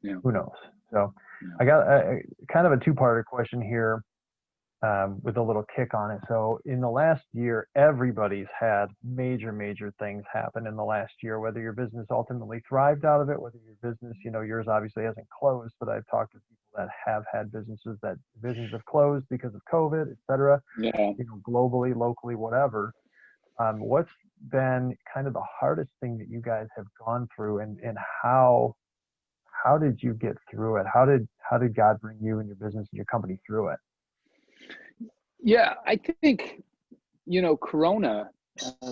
yeah, who knows? So yeah, I got kind of a two-parter question here, with a little kick on it. So in the last year, everybody's had major, major things happen in the last year, whether your business ultimately thrived out of it, whether your business, yours obviously hasn't closed, but I've talked to people that have had businesses have closed because of COVID, et cetera, Yeah. globally, locally, whatever. What's been kind of the hardest thing that you guys have gone through, and how did you get through it? How did God bring you and your business and your company through it? Yeah, I think, Corona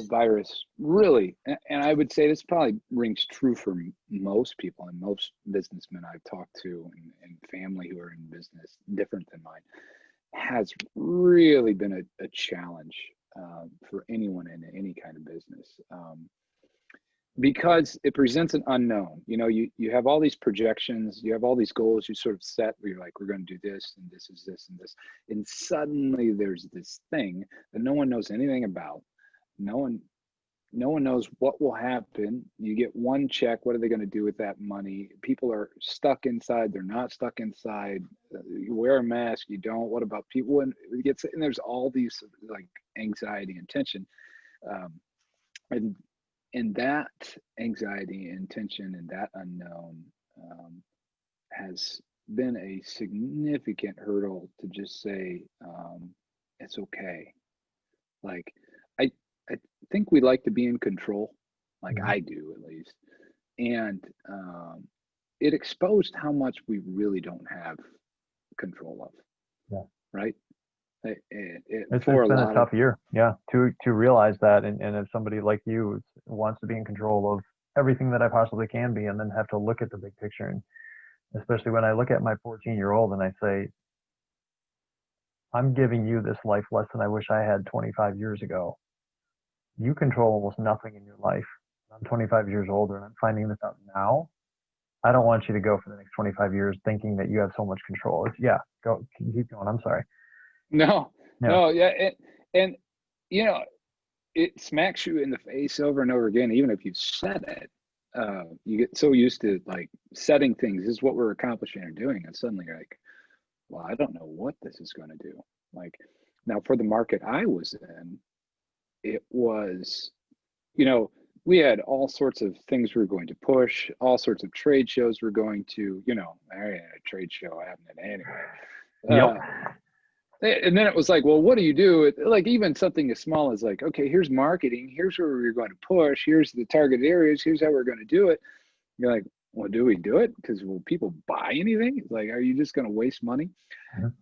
virus really, and I would say this probably rings true for most people and most businessmen I've talked to, and family who are in business different than mine, has really been a challenge for anyone in any kind of business. Because it presents an unknown. You have all these projections, you have all these goals you sort of set where you're like, we're going to do this, and this is this and this. And suddenly there's this thing that no one knows anything about. No one knows what will happen. You get one check. What are they going to do with that money? People are stuck inside. They're not stuck inside. You wear a mask. You don't. What about people? And there's all these like anxiety and tension. And that anxiety and tension and that unknown has been a significant hurdle to just say, it's okay. Like, I think we like to be in control, like Mhm. I do at least. And it exposed how much we really don't have control of, Yeah. right? It's For a been a lot of, tough year, yeah, to realize that, and if somebody like you wants to be in control of everything that I possibly can be, and then have to look at the big picture, and especially when I look at my 14-year-old and I say, I'm giving you this life lesson I wish I had 25 years ago. You control almost nothing in your life. I'm 25 years older and I'm finding this out now. I don't want you to go for the next 25 years thinking that you have so much control. Yeah, go, keep going. I'm sorry. no, Yeah. no, yeah. And, you know, it smacks you in the face over and over again, even if you've said it. You get so used to like setting things, this is what we're accomplishing or doing, and suddenly you're like, well, I don't know what this is going to do. Like, now for the market I was in, it was, we had all sorts of things we were going to push, all sorts of trade shows we're going to, I had a trade show happening anyway. Yep. And then it was like, well, what do you do? Like, even something as small as like, okay, here's marketing, here's where we're going to push, here's the target areas, here's how we're going to do it. You're like, well, do we do it? Because will people buy anything? Like, are you just going to waste money? Mhm.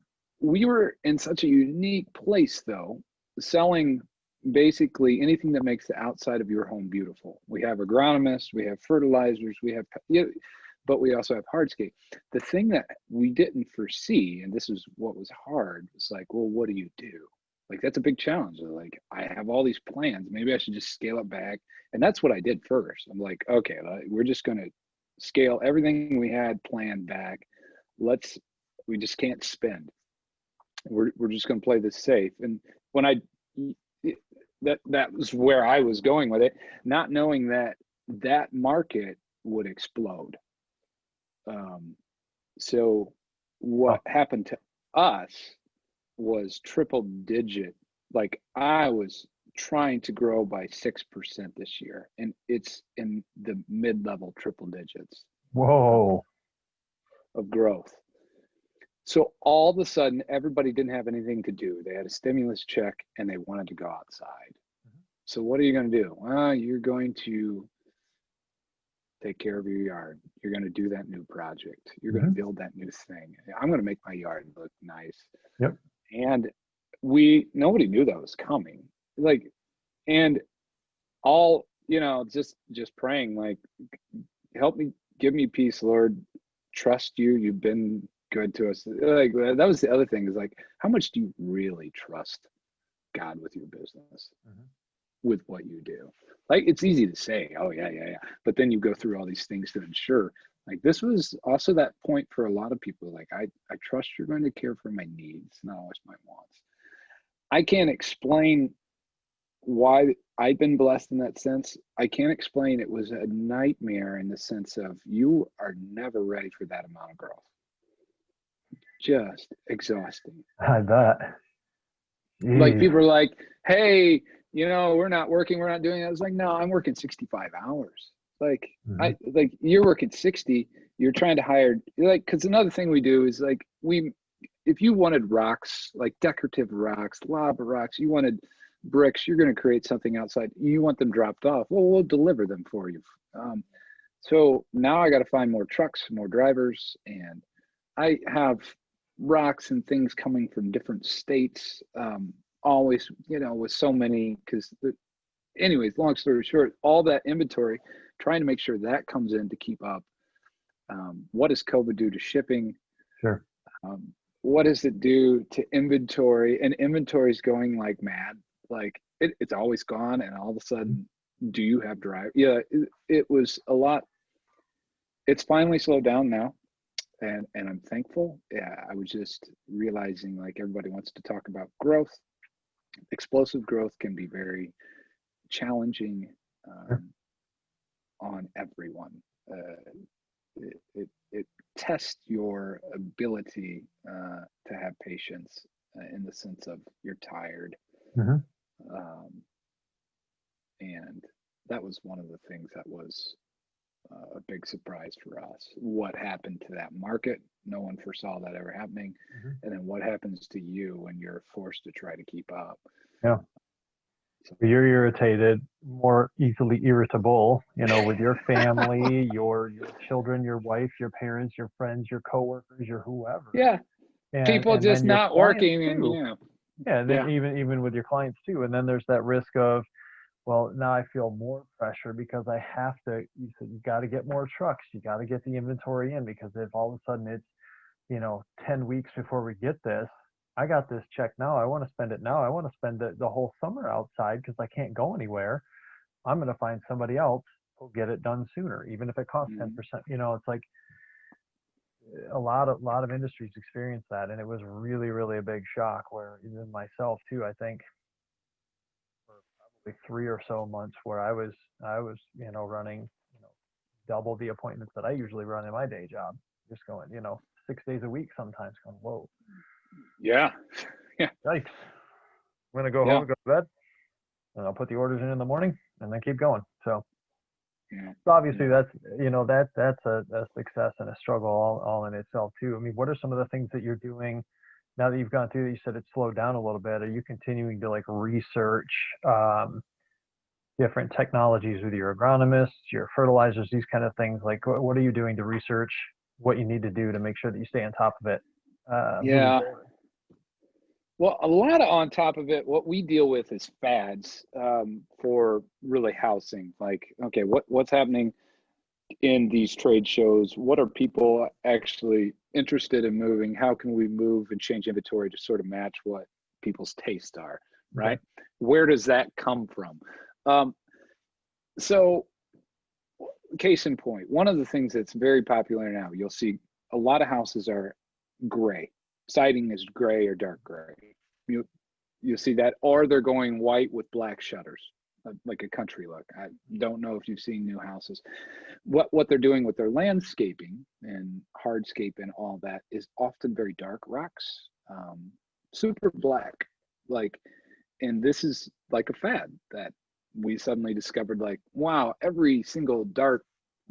We were in such a unique place, though, selling basically anything that makes the outside of your home beautiful. We have agronomists, we have fertilizers, but we also have hardscape. The thing that we didn't foresee, and this is what was hard, was like, well, what do you do? Like, that's a big challenge. Like, I have all these plans. Maybe I should just scale it back. And that's what I did first. I'm like, okay, we're just going to scale everything we had planned back. We just can't spend. We're just going to play this safe. And when that was where I was going with it, not knowing that market would explode. So what happened to us was triple digit. Like, I was trying to grow by 6% this year, and it's in the mid-level triple digits Whoa. of growth. So all of a sudden, everybody didn't have anything to do. They had a stimulus check and they wanted to go outside. So what are you going to do? Well, you're going to take care of your yard. You're going to do that new project. You're going to build that new thing. I'm going to make my yard look nice. Yep. And nobody knew that was coming. Like, and all, just praying, like, help me, give me peace, Lord. Trust you. You've been good to us. Like, that was the other thing, is like, how much do you really trust God with your business, with what you do? Like, it's easy to say, oh yeah, but then you go through all these things to ensure. Like, this was also that point for a lot of people. Like, I trust you're going to care for my needs, not always my wants. I can't explain why I've been blessed in that sense. I can't explain. It was a nightmare in the sense of, you are never ready for that amount of growth. Just exhausting. I bet. Like, Jeez. people are like, hey, we're not working, we're not doing that. I was like, no, I'm working 65 hours. Like, you're working 60, you're trying to hire, like, because another thing we do is like, if you wanted rocks, like decorative rocks, lava rocks, you wanted bricks, you're going to create something outside, you want them dropped off, well, we'll deliver them for you. So now I got to find more trucks, more drivers, and I have rocks and things coming from different states, always, with so many, because anyways, long story short, all that inventory, trying to make sure that comes in to keep up. What does COVID do to shipping? Sure. What does it do to inventory? And inventory is going like mad. Like it's always gone, and all of a sudden, do you have drive? Yeah, it was a lot. It's finally slowed down now, and I'm thankful. Yeah, I was just realizing, like, everybody wants to talk about growth. Explosive growth can be very challenging on everyone. It tests your ability to have patience, in the sense of you're tired. And that was one of the things that was a big surprise for us. What happened to that market? No one foresaw that ever happening. And then what happens to you when you're forced to try to keep up? Yeah. So you're irritated, more easily irritable, with your family, your children, your wife, your parents, your friends, your coworkers, your whoever. Yeah. People and just then your not working. too. And and then even with your clients too. And then there's that risk of, well, now I feel more pressure because I have to. You said you got to get more trucks. You got to get the inventory in, because if all of a sudden it's 10 weeks before we get this, I got this check now, I want to spend it now. I want to spend the whole summer outside because I can't go anywhere. I'm going to find somebody else who'll get it done sooner, even if it costs 10%. It's like a lot of industries experience that, and it was really, really a big shock. Where even myself too, I think, 3 or so months where I was running double the appointments that I usually run in my day job, just going 6 days a week sometimes, going, whoa. Yeah. Right. I'm gonna go home, go to bed, and I'll put the orders in the morning and then keep going. So obviously that's that's a success and a struggle all in itself too. I mean, what are some of the things that you're doing now that you've gone through? You said it slowed down a little bit. Are you continuing to research different technologies with your agronomists, your fertilizers, these kind of things? Like, what are you doing to research what you need to do to make sure that you stay on top of it? Well, a lot of on top of it, what we deal with is fads for really housing. Like, okay, what's happening in these trade shows? What are people actually interested in moving? How can we move and change inventory to sort of match what people's tastes are, right? Okay. Where does that come from? So case in point, one of the things that's very popular now, you'll see a lot of houses are gray. Siding is gray or dark gray. You see that, or they're going white with black shutters, like a country look. I don't know if you've seen new houses. What they're doing with their landscaping and hardscape and all that is often very dark rocks, super black, and this is like a fad that we suddenly discovered, like, wow, every single dark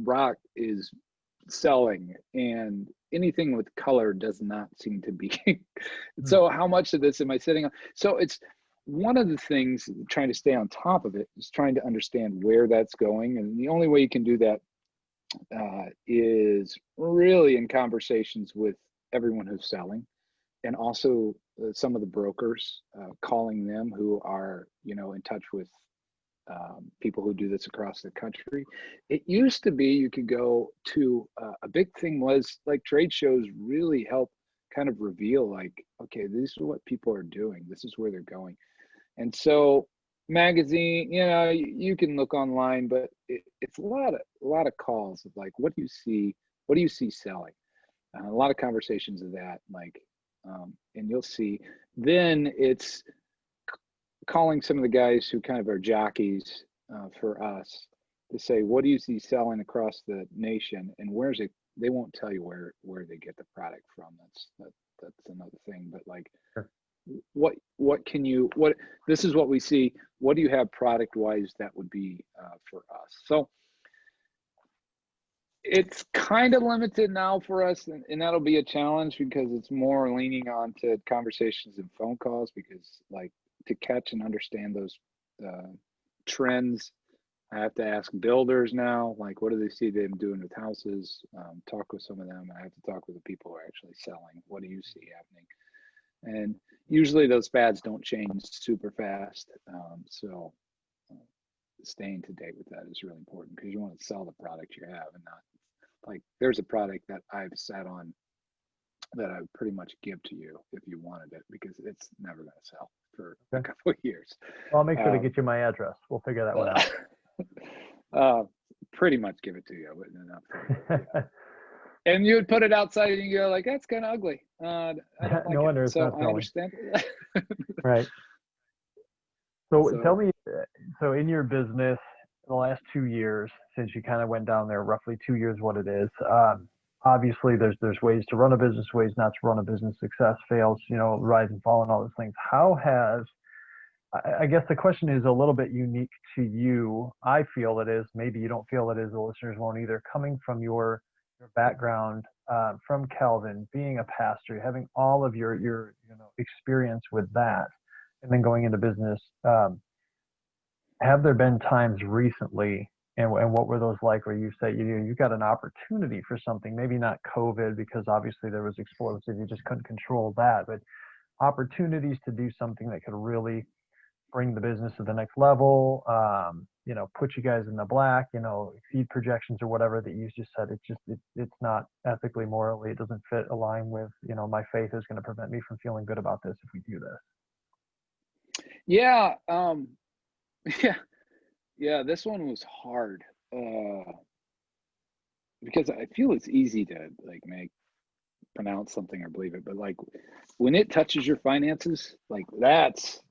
rock is selling, and anything with color does not seem to be. So how much of this am I sitting on? So it's one of the things, trying to stay on top of it, is trying to understand where that's going. And the only way you can do that is really in conversations with everyone who's selling, and also some of the brokers, calling them, who are in touch with people who do this across the country. It used to be you could go to a big thing was like trade shows really help kind of reveal, like, okay, this is what people are doing, this is where they're going. And so magazine, you can look online, but it's a lot of calls of like, what do you see selling? A lot of conversations of that, like, and you'll see, then it's calling some of the guys who kind of are jockeys for us to say, what do you see selling across the nation, and where's it? They won't tell you where they get the product from. That's another thing. But like, sure. What this is what we see. What do you have product wise that would be for us? So It's kind of limited now for us, and that'll be a challenge because it's more leaning on to conversations and phone calls because, like, to catch and understand those trends, I have to ask builders now, like, what do they see them doing with houses? Talk with some of them. I have to talk with the people who are actually selling. What do you see happening? And usually those fads don't change super fast. So staying to date with that is really important because you want to sell the product you have and not like there's a product that I've sat on that I would pretty much give to you if you wanted it because it's never going to sell for a couple of years. Well, I'll make sure to get you my address. We'll figure that one out. Pretty much give it to you. I wouldn't enough. Yeah. And you would put it outside and you go like, that's kind of ugly. I don't like no wonder it's so not I selling. understand. Right. So tell me, so in your business, the last 2 years, since you kind of went down there, roughly 2 years, what it is. Obviously, there's ways to run a business, ways not to run a business, success, fails, rise and fall, and all those things. How has I guess the question is a little bit unique to you. I feel it is. Maybe you don't feel it is. The listeners won't either. Coming from your background, from Calvin, being a pastor, having all of your experience with that, and then going into business. Have there been times recently, and what were those like, where you say you got an opportunity for something, maybe not COVID because obviously there was explosive, you just couldn't control that, but opportunities to do something that could really bring the business to the next level, put you guys in the black, exceed projections or whatever that you just said. It's not ethically, morally, it doesn't align with, my faith is going to prevent me from feeling good about this if we do this. Yeah. Yeah. This one was hard because I feel it's easy to like pronounce something or believe it, but like when it touches your finances, like that's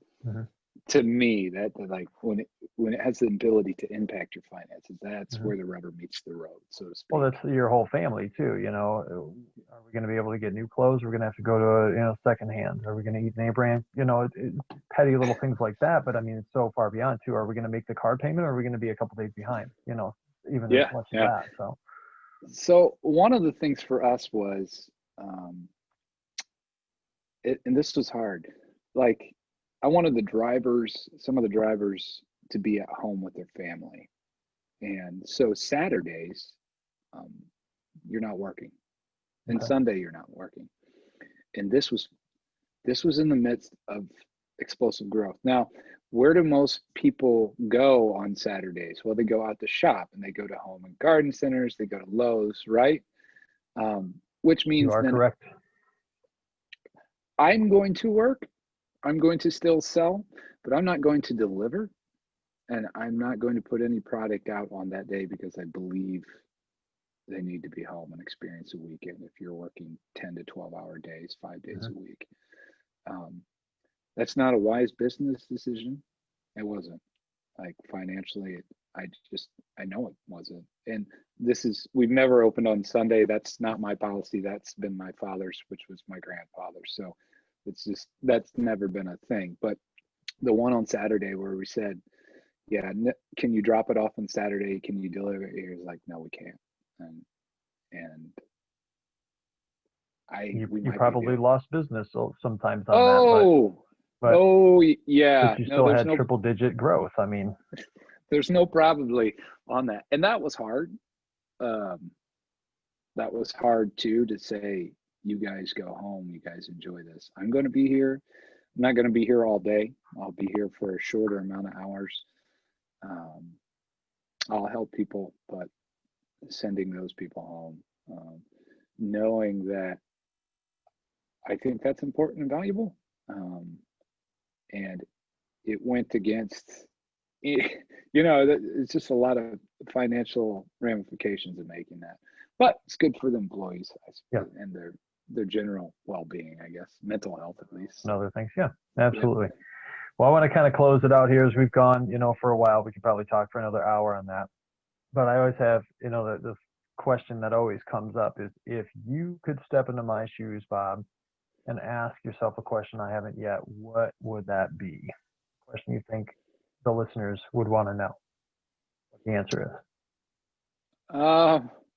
to me that like when it has the ability to impact your finances, that's where the rubber meets the road, so to speak. Well, that's your whole family too. Are we going to be able to get new clothes? We're going to have to go to secondhand. Are we going to eat name brand? Petty little things like that. But I mean, it's so far beyond too. Are we going to make the car payment, or are we going to be a couple days behind? Even as much as that. So one of the things for us was, and this was hard. Like, I wanted some of the drivers, to be at home with their family, and so Saturdays, you're not working, and Sunday you're not working, and this was in the midst of explosive growth. Now, where do most people go on Saturdays? Well, they go out to shop and they go to home and garden centers, they go to Lowe's, right? Which means you are correct. I'm going to work, I'm going to still sell, but I'm not going to deliver, and I'm not going to put any product out on that day because I believe they need to be home and experience a weekend if you're working 10 to 12-hour days, 5 days a week. That's not a wise business decision. It wasn't. Like, financially, I know it wasn't. And we've never opened on Sunday. That's not my policy. That's been my father's, which was my grandfather's. So that's never been a thing. But the one on Saturday where we said, yeah, can you drop it off on Saturday? Can you deliver it? He was like, no, we can't. And you probably lost business sometimes on that. But yeah. But you still had triple-digit growth. I mean, there's no probably on that, and that was hard. That was hard too, to say, you guys go home, you guys enjoy this. I'm going to be here. I'm not going to be here all day. I'll be here for a shorter amount of hours. I'll help people, but sending those people home, knowing that I think that's important and valuable. And it went against, it's just a lot of financial ramifications of making that, but it's good for the employees, and their general well-being, I guess, mental health at least. And other things. Yeah, absolutely. Yeah. Well, I want to kind of close it out here as we've gone, for a while. We could probably talk for another hour on that, but I always have, the question that always comes up is, if you could step into my shoes, Bob, and ask yourself a question I haven't yet, what would that be? A question you think the listeners would want to know what the answer is?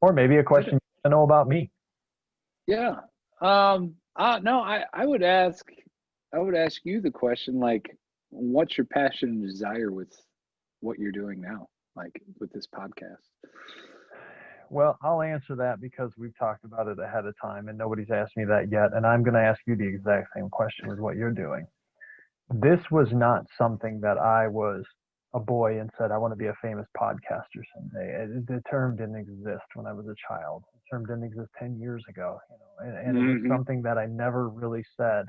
Or maybe a Did question it? you want to know about me. Yeah. No, I would ask you the question, like, what's your passion and desire with what you're doing now, like with this podcast? Well, I'll answer that because we've talked about it ahead of time and nobody's asked me that yet. And I'm going to ask you the exact same question with what you're doing. This was not something that I was a boy and said, I want to be a famous podcaster someday. The term didn't exist when I was a child. The term didn't exist 10 years ago, and it was Hmm. something that I never really said,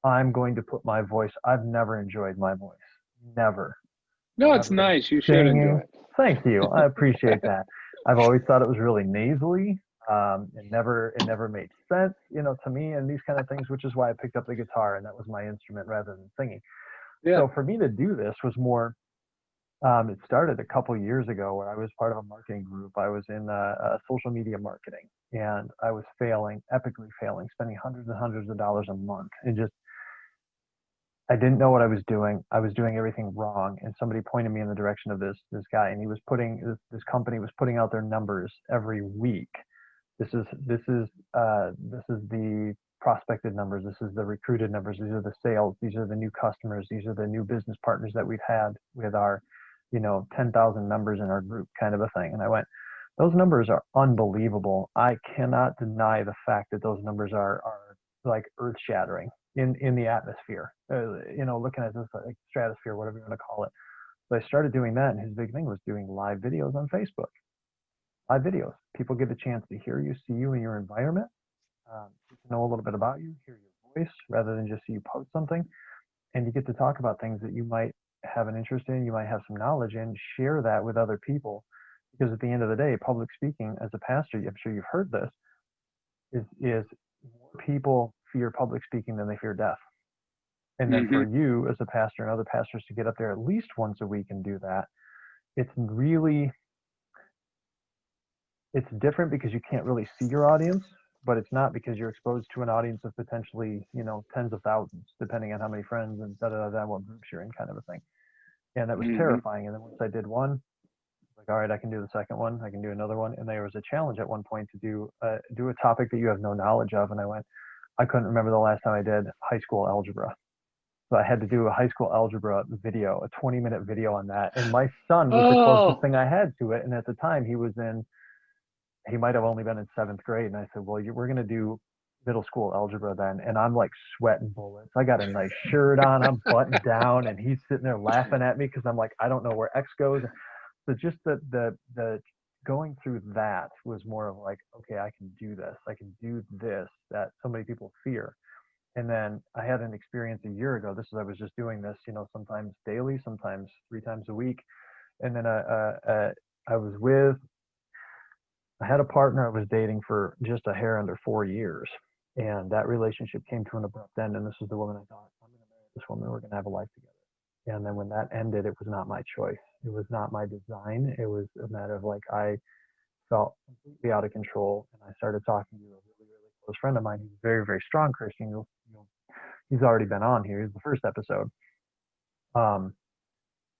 I'm going to put my voice. I've never enjoyed my voice. Never. No, it's Whether it's nice. You should enjoy singing. it. Thank you. I appreciate that. I've always thought it was really nasally. It never made sense, to me and these kind of things, which is why I picked up the guitar and that was my instrument rather than singing. Yeah. So for me to do this was more, it started a couple years ago where I was part of a marketing group. I was in social media marketing and I was failing, epically failing, spending hundreds and hundreds of dollars a month. And just, I didn't know what I was doing. I was doing everything wrong. And somebody pointed me in the direction of this guy, and he was putting this company was putting out their numbers every week. This is the prospected numbers. This is the recruited numbers. These are the sales. These are the new customers. These are the new business partners that we've had with our, 10,000 members in our group, kind of a thing. And I went, those numbers are unbelievable. I cannot deny the fact that those numbers are like earth shattering in the atmosphere. Looking at this like stratosphere, whatever you want to call it. So I started doing that, and his big thing was doing live videos on Facebook. Live videos. People get a chance to hear you, see you in your environment, get to know a little bit about you, hear your voice, rather than just see you post something. And you get to talk about things that you might have an interest in, you might have some knowledge in, share that with other people. Because at the end of the day, public speaking as a pastor, I'm sure you've heard this, is more people fear public speaking than they fear death. And then for Hmm. you as a pastor and other pastors to get up there at least once a week and do that, it's really it's different because you can't really see your audience, but it's not because you're exposed to an audience of potentially, tens of thousands, depending on how many friends and what groups you're in, kind of a thing. And that was Hmm. terrifying. And then once I did one, like, all right, I can do the second one, I can do another one. And there was a challenge at one point to do a topic that you have no knowledge of. And I couldn't remember the last time I did high school algebra. So I had to do a high school algebra video, a 20-minute video on that. And my son was the closest Oh, thing I had to it. And at the time, he might have only been in seventh grade. And I said, well, we're going to do middle school algebra then. And I'm like sweating bullets. I got a nice shirt on, I'm buttoned down, and he's sitting there laughing at me because I'm like, I don't know where X goes. So just the going through that was more of like, okay, I can do this. I can do this that so many people fear. And then I had an experience a year ago. I was just doing this, sometimes daily, sometimes 3 times a week. And then I was with, I had a partner I was dating for just a hair under 4 years. And that relationship came to an abrupt end. And this is the woman I thought, I'm going to marry this woman. We're going to have a life together. And then when that ended, it was not my choice. It was not my design. It was a matter of like, I felt completely out of control. And I started talking to a really, really close friend of mine who's very, very strong Christian. He's already been on here. He's the first episode. Um,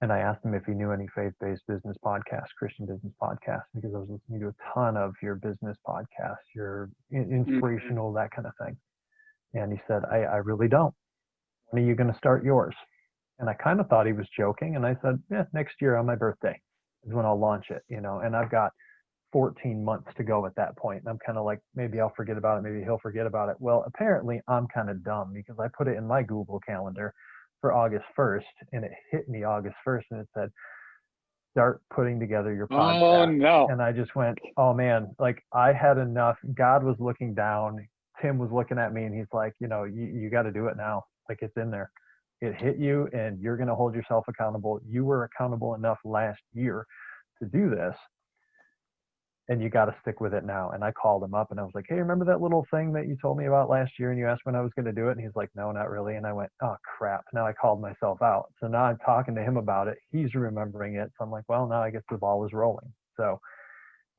and I asked him if he knew any faith-based business podcasts, Christian business podcasts, because I was listening to a ton of your business podcasts, your hmm. inspirational, that kind of thing. And he said, I really don't. When are you going to start yours? And I kind of thought he was joking. And I said, yeah, next year on my birthday is when I'll launch it. And I've got 14 months to go at that point. And I'm kind of like, maybe I'll forget about it. Maybe he'll forget about it. Well, apparently I'm kind of dumb because I put it in my Google Calendar for August 1st and it hit me August 1st and it said, start putting together your Oh podcast. no. And I just went, oh man, like I had enough. God was looking down. Tim was looking at me and he's like, you got to do it now. Like it's in there. It hit you and you're going to hold yourself accountable. You were accountable enough last year to do this and you got to stick with it now. And I called him up and I was like, hey, remember that little thing that you told me about last year and you asked when I was going to do it? And he's like, no, not really. And I went, oh, crap. Now I called myself out. So now I'm talking to him about it. He's remembering it. So I'm like, well, now I guess the ball is rolling. So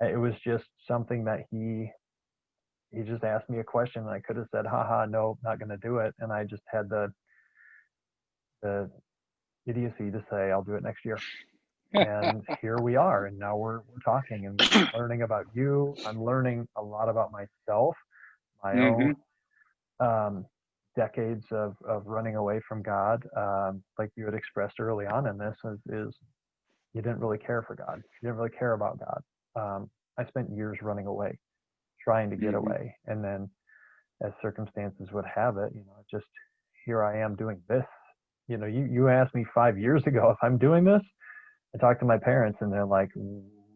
it was just something that he just asked me a question and I could have said, haha, no, not going to do it. And I just had the idiocy to say, I'll do it next year. And here we are, and now we're talking and we're learning about you. I'm learning a lot about myself, my own Hmm. um, decades of running away from God. Like you had expressed early on in this, is you didn't really care for God. You didn't really care about God. I spent years running away, trying to get Hmm. away, and then as circumstances would have it, just here I am doing this. You asked me 5 years ago if I'm doing this. I talked to my parents, and they're like,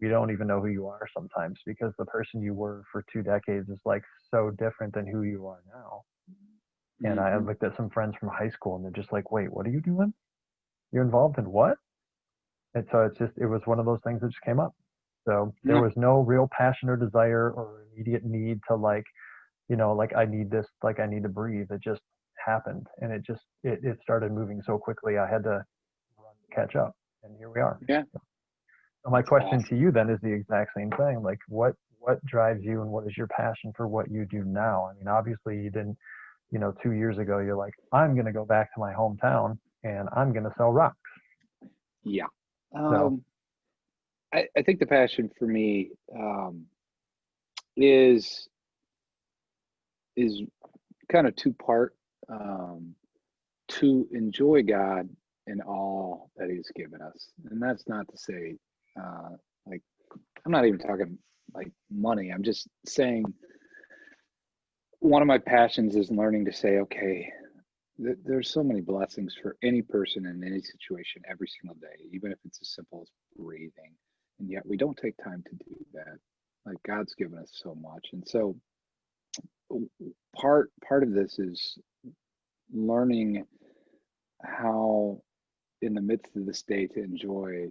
"We don't even know who you are sometimes because the person you were for 2 decades is like so different than who you are now." And I Hmm. looked at some friends from high school, and they're just like, "Wait, what are you doing? You're involved in what?" And so it was one of those things that just came up. So there Yeah. was no real passion or desire or immediate need to like, like I need this, like I need to breathe. It just happened, and it started moving so quickly. I had to run to catch up, and here we are. Yeah. So my That's question to awesome. you then is the exact same thing. Like what drives you, and what is your passion for what you do now? I mean, obviously you didn't, 2 years ago you're like, I'm gonna go back to my hometown and I'm gonna sell rocks. Yeah. So Um, I think the passion for me is is kind of two part, um, to enjoy God in all that He's given us, and that's not to say, uh, like, I'm not even talking like money. I'm just saying one of my passions is learning to say, okay, there's so many blessings for any person in any situation every single day, even if it's as simple as breathing, and yet we don't take time to do that. Like God's given us so much, and so part of this is learning how in the midst of this day to enjoy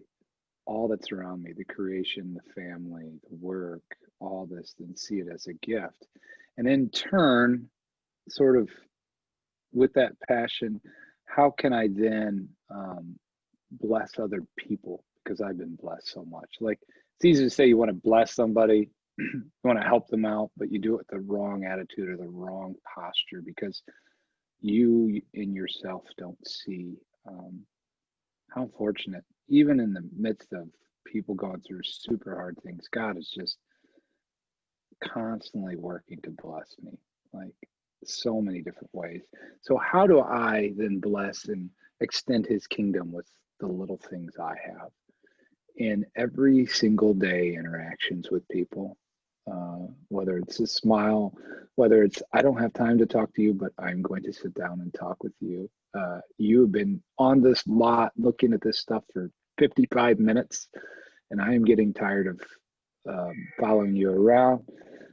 all that's around me, the creation, the family, the work, all this, and see it as a gift. And in turn, sort of with that passion, how can I then bless other people? Because I've been blessed so much. Like it's easy to say you want to bless somebody, you want to help them out, but you do it with the wrong attitude or the wrong posture because you in yourself don't see how fortunate, even in the midst of people going through super hard things, God is just constantly working to bless me, like so many different ways. So, how do I then bless and extend His kingdom with the little things I have in every single day interactions with people? Whether it's a smile, whether it's I don't have time to talk to you, but I'm going to sit down and talk with you. You have been on this lot looking at this stuff for 55 minutes, and I am getting tired of following you around.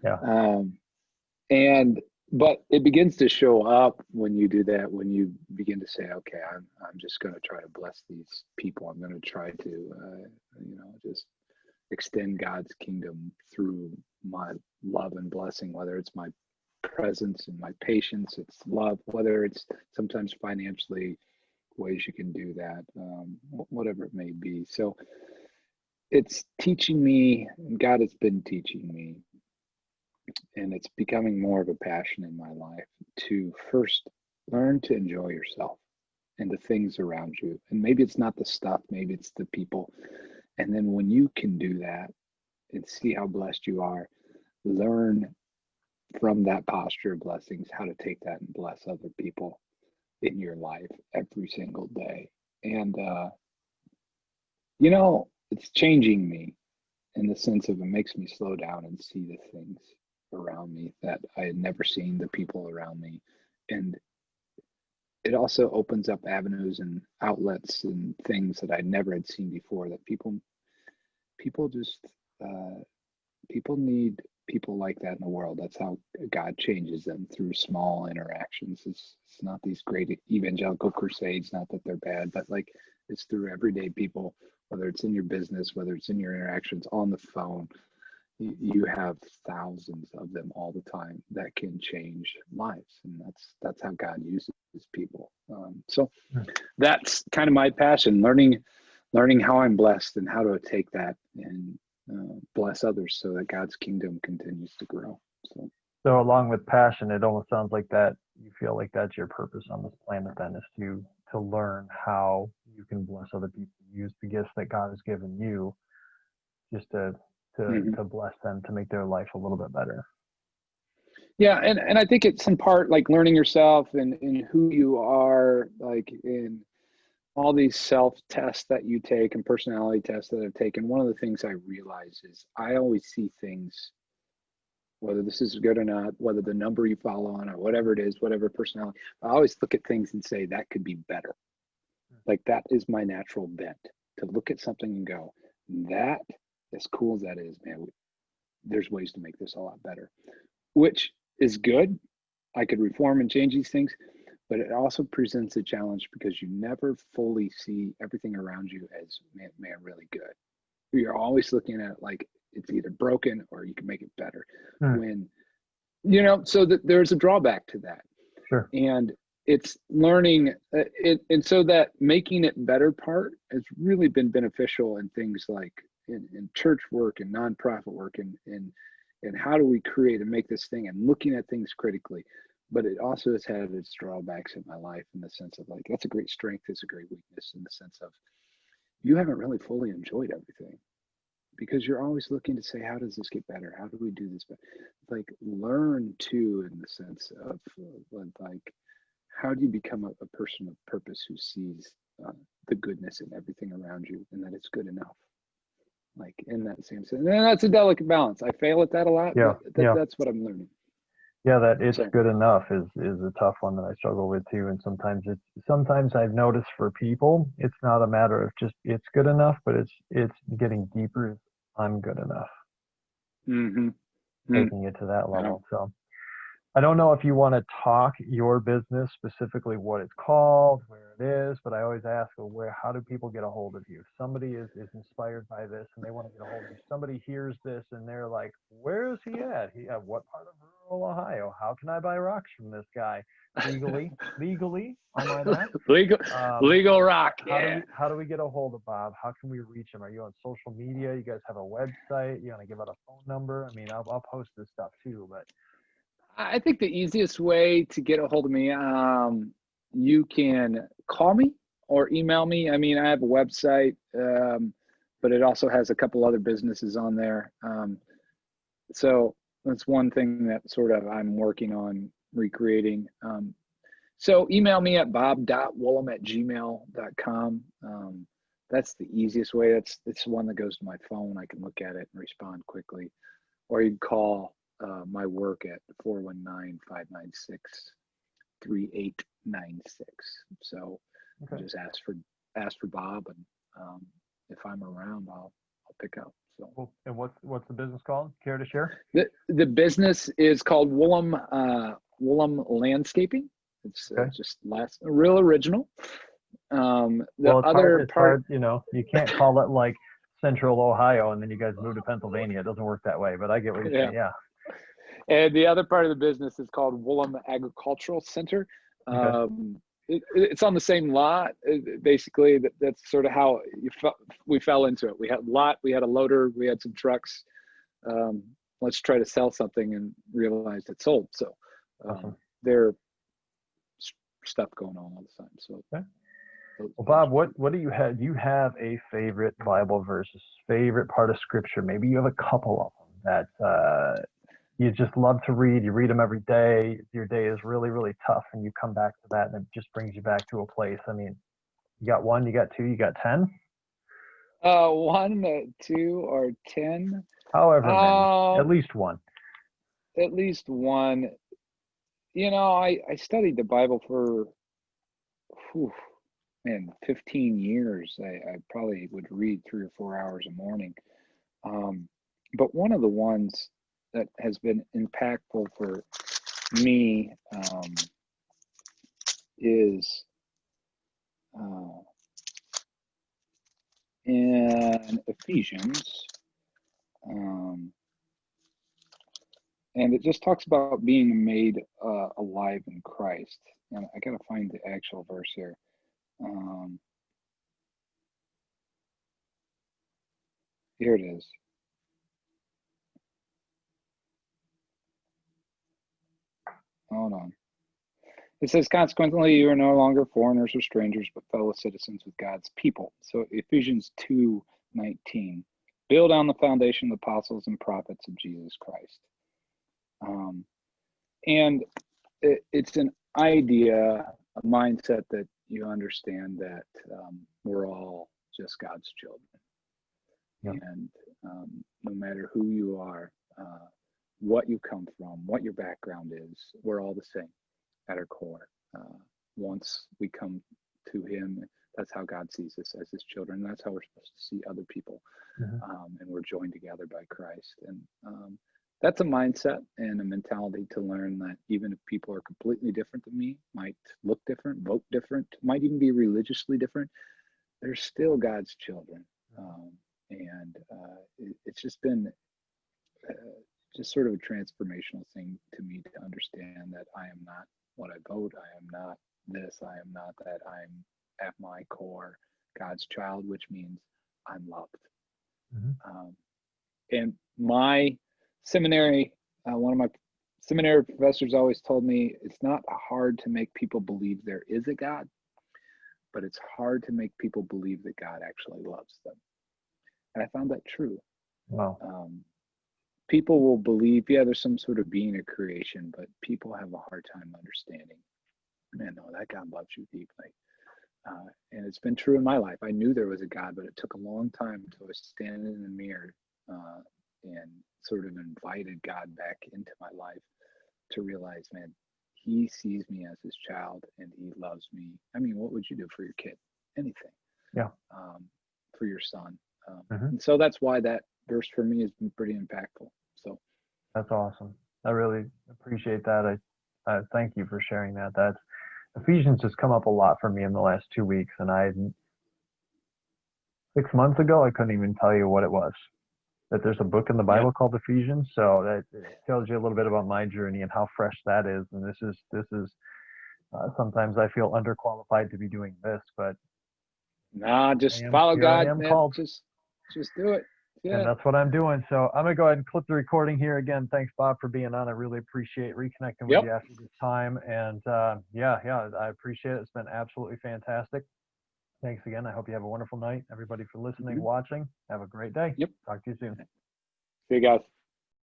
yeah, Um, and but it begins to show up when you do that, when you begin to say, okay, I'm just going to try to bless these people. I'm going to try to just extend God's kingdom through my love and blessing, whether it's my presence and my patience, it's love, whether it's sometimes financially ways you can do that, whatever it may be. So it's teaching me, God has been teaching me, and it's becoming more of a passion in my life to first learn to enjoy yourself and the things around you. And maybe it's not the stuff, maybe it's the people. And then when you can do that and see how blessed you are, learn from that posture of blessings how to take that and bless other people in your life every single day. And, it's changing me in the sense of it makes me slow down and see the things around me that I had never seen, the people around me. And it also opens up avenues and outlets and things that I never had seen before that people just uh, people need people like that in the world. That's how God changes them through small interactions. It's not these great evangelical crusades, not that they're bad, but like it's through everyday people, whether it's in your business, whether it's in your interactions on the phone. You have thousands of them all the time that can change lives, and that's how God uses people. So that's kind of my passion, learning how I'm blessed and how to take that and bless others so that God's kingdom continues to grow. So so along with passion, it almost sounds like that you feel like that's your purpose on this planet then, is to learn how you can bless other people. Use the gifts that God has given you just to bless them, to make their life a little bit better. Yeah, and I think it's in part like learning yourself and who you are, like in all these self-tests that you take and personality tests that I've taken. One of the things I realize is I always see things, whether this is good or not, whether the number you follow on or whatever it is, whatever personality, I always look at things and say that could be better. Like that is my natural bent, to look at something and go, that, as cool as that is, man, there's ways to make this a lot better, which is good. I could reform and change these things, but it also presents a challenge because you never fully see everything around you as man really good. You're always looking at it like it's either broken or you can make it better. When, so that there's a drawback to that. Sure. And it's learning it, and so that making it better part has really been beneficial in things like in church work and nonprofit work and how do we create and make this thing, and looking at things critically. But it also has had its drawbacks in my life, in the sense of like, that's a great strength, it's a great weakness, in the sense of you haven't really fully enjoyed everything because you're always looking to say, how does this get better? How do we do this better? Like learn to, in the sense of like, how do you become a person of purpose who sees the goodness in everything around you, and that it's good enough? Like in that same sense, and that's a delicate balance. I fail at that a lot. Yeah, but that's what I'm learning. Yeah, that it's good enough is a tough one that I struggle with too. And sometimes I've noticed for people, it's not a matter of just it's good enough, but it's getting deeper. I'm good enough. Taking it to that level. So I don't know if you want to talk your business, specifically what it's called, where it is, but I always ask, well, how do people get a hold of you? If somebody is inspired by this and they want to get a hold of you. Somebody hears this and they're like, where is he at? What part of rural Ohio? How can I buy rocks from this guy? Legally, I might add. Legal rock. How do we get a hold of Bob? How can we reach him? Are you on social media? You guys have a website? You want to give out a phone number? I mean, I'll post this stuff too, but I think the easiest way to get a hold of me, you can call me or email me. I mean, I have a website, but it also has a couple other businesses on there. So that's one thing that sort of I'm working on recreating. So email me at bob.wollam@gmail.com. That's the easiest way. It's the one that goes to my phone. I can look at it and respond quickly. Or you can call my work at 419-596-3896. So just ask for Bob, and if I'm around, I'll pick up. So cool. And what's the business called? Care to share? The business is called Wollam Landscaping. It's just real original. It's hard, you can't call it like Central Ohio and then you guys move to Pennsylvania. It doesn't work that way, but I get what you're saying. Yeah. And the other part of the business is called Wollam Agricultural Center. It's on the same lot. Basically, that's sort of how we fell into it. We had a loader, we had some trucks. Let's try to sell something, and realized it sold. So awesome. There's stuff going on all the time. So well, Bob, what do you have? Do you have a favorite Bible verse, favorite part of Scripture? Maybe you have a couple of them that you just love to read. You read them every day. Your day is really, really tough, and you come back to that, and it just brings you back to a place. I mean, you got 1, you got 2, you got 10? 1, 2, or 10? However many. At least one. At least one. I studied the Bible for 15 years. I probably would read 3 or 4 hours a morning. But one of the ones that has been impactful for me is in Ephesians. And it just talks about being made alive in Christ. And I got to find the actual verse here. Here it is. Hold on. It says, consequently, you are no longer foreigners or strangers, but fellow citizens with God's people. So Ephesians 2:19, build on the foundation of the apostles and prophets of Jesus Christ. And it's an idea, a mindset that you understand that we're all just God's children. Yep. And no matter who you are, what you come from, what your background is, we're all the same at our core. Once we come to him, that's how God sees us, as his children. That's how we're supposed to see other people. And we're joined together by Christ. And that's a mindset and a mentality to learn that even if people are completely different than me, might look different, vote different, might even be religiously different, they're still God's children. And it's just been just sort of a transformational thing to me to understand that I am not what I vote. I am not this. I am not that. I'm at my core God's child, which means I'm loved. And my seminary, one of my seminary professors always told me, it's not hard to make people believe there is a God, but it's hard to make people believe that God actually loves them. And I found that true. Wow. People will believe, yeah, there's some sort of being or creation, but people have a hard time understanding, man, no, that God loves you deeply. And it's been true in my life. I knew there was a God, but it took a long time until I was standing in the mirror and sort of invited God back into my life to realize, man, he sees me as his child and he loves me. I mean, what would you do for your kid? Anything. Yeah. For your son. And so that's why that verse for me has been pretty impactful. So that's awesome. I really appreciate that. I thank you for sharing that. That's Ephesians has come up a lot for me in the last 2 weeks, and 6 months ago I couldn't even tell you what it was. That there's a book in the Bible called Ephesians, so that tells you a little bit about my journey and how fresh that is. And this is sometimes I feel underqualified to be doing this, but just follow God. I am man. called. Just do it. Yeah. And that's what I'm doing. So I'm going to go ahead and clip the recording here. Again, thanks, Bob, for being on. I really appreciate reconnecting with you after this time. And I appreciate it. It's been absolutely fantastic. Thanks again. I hope you have a wonderful night. Everybody for listening, watching. Have a great day. Yep. Talk to you soon. See you guys.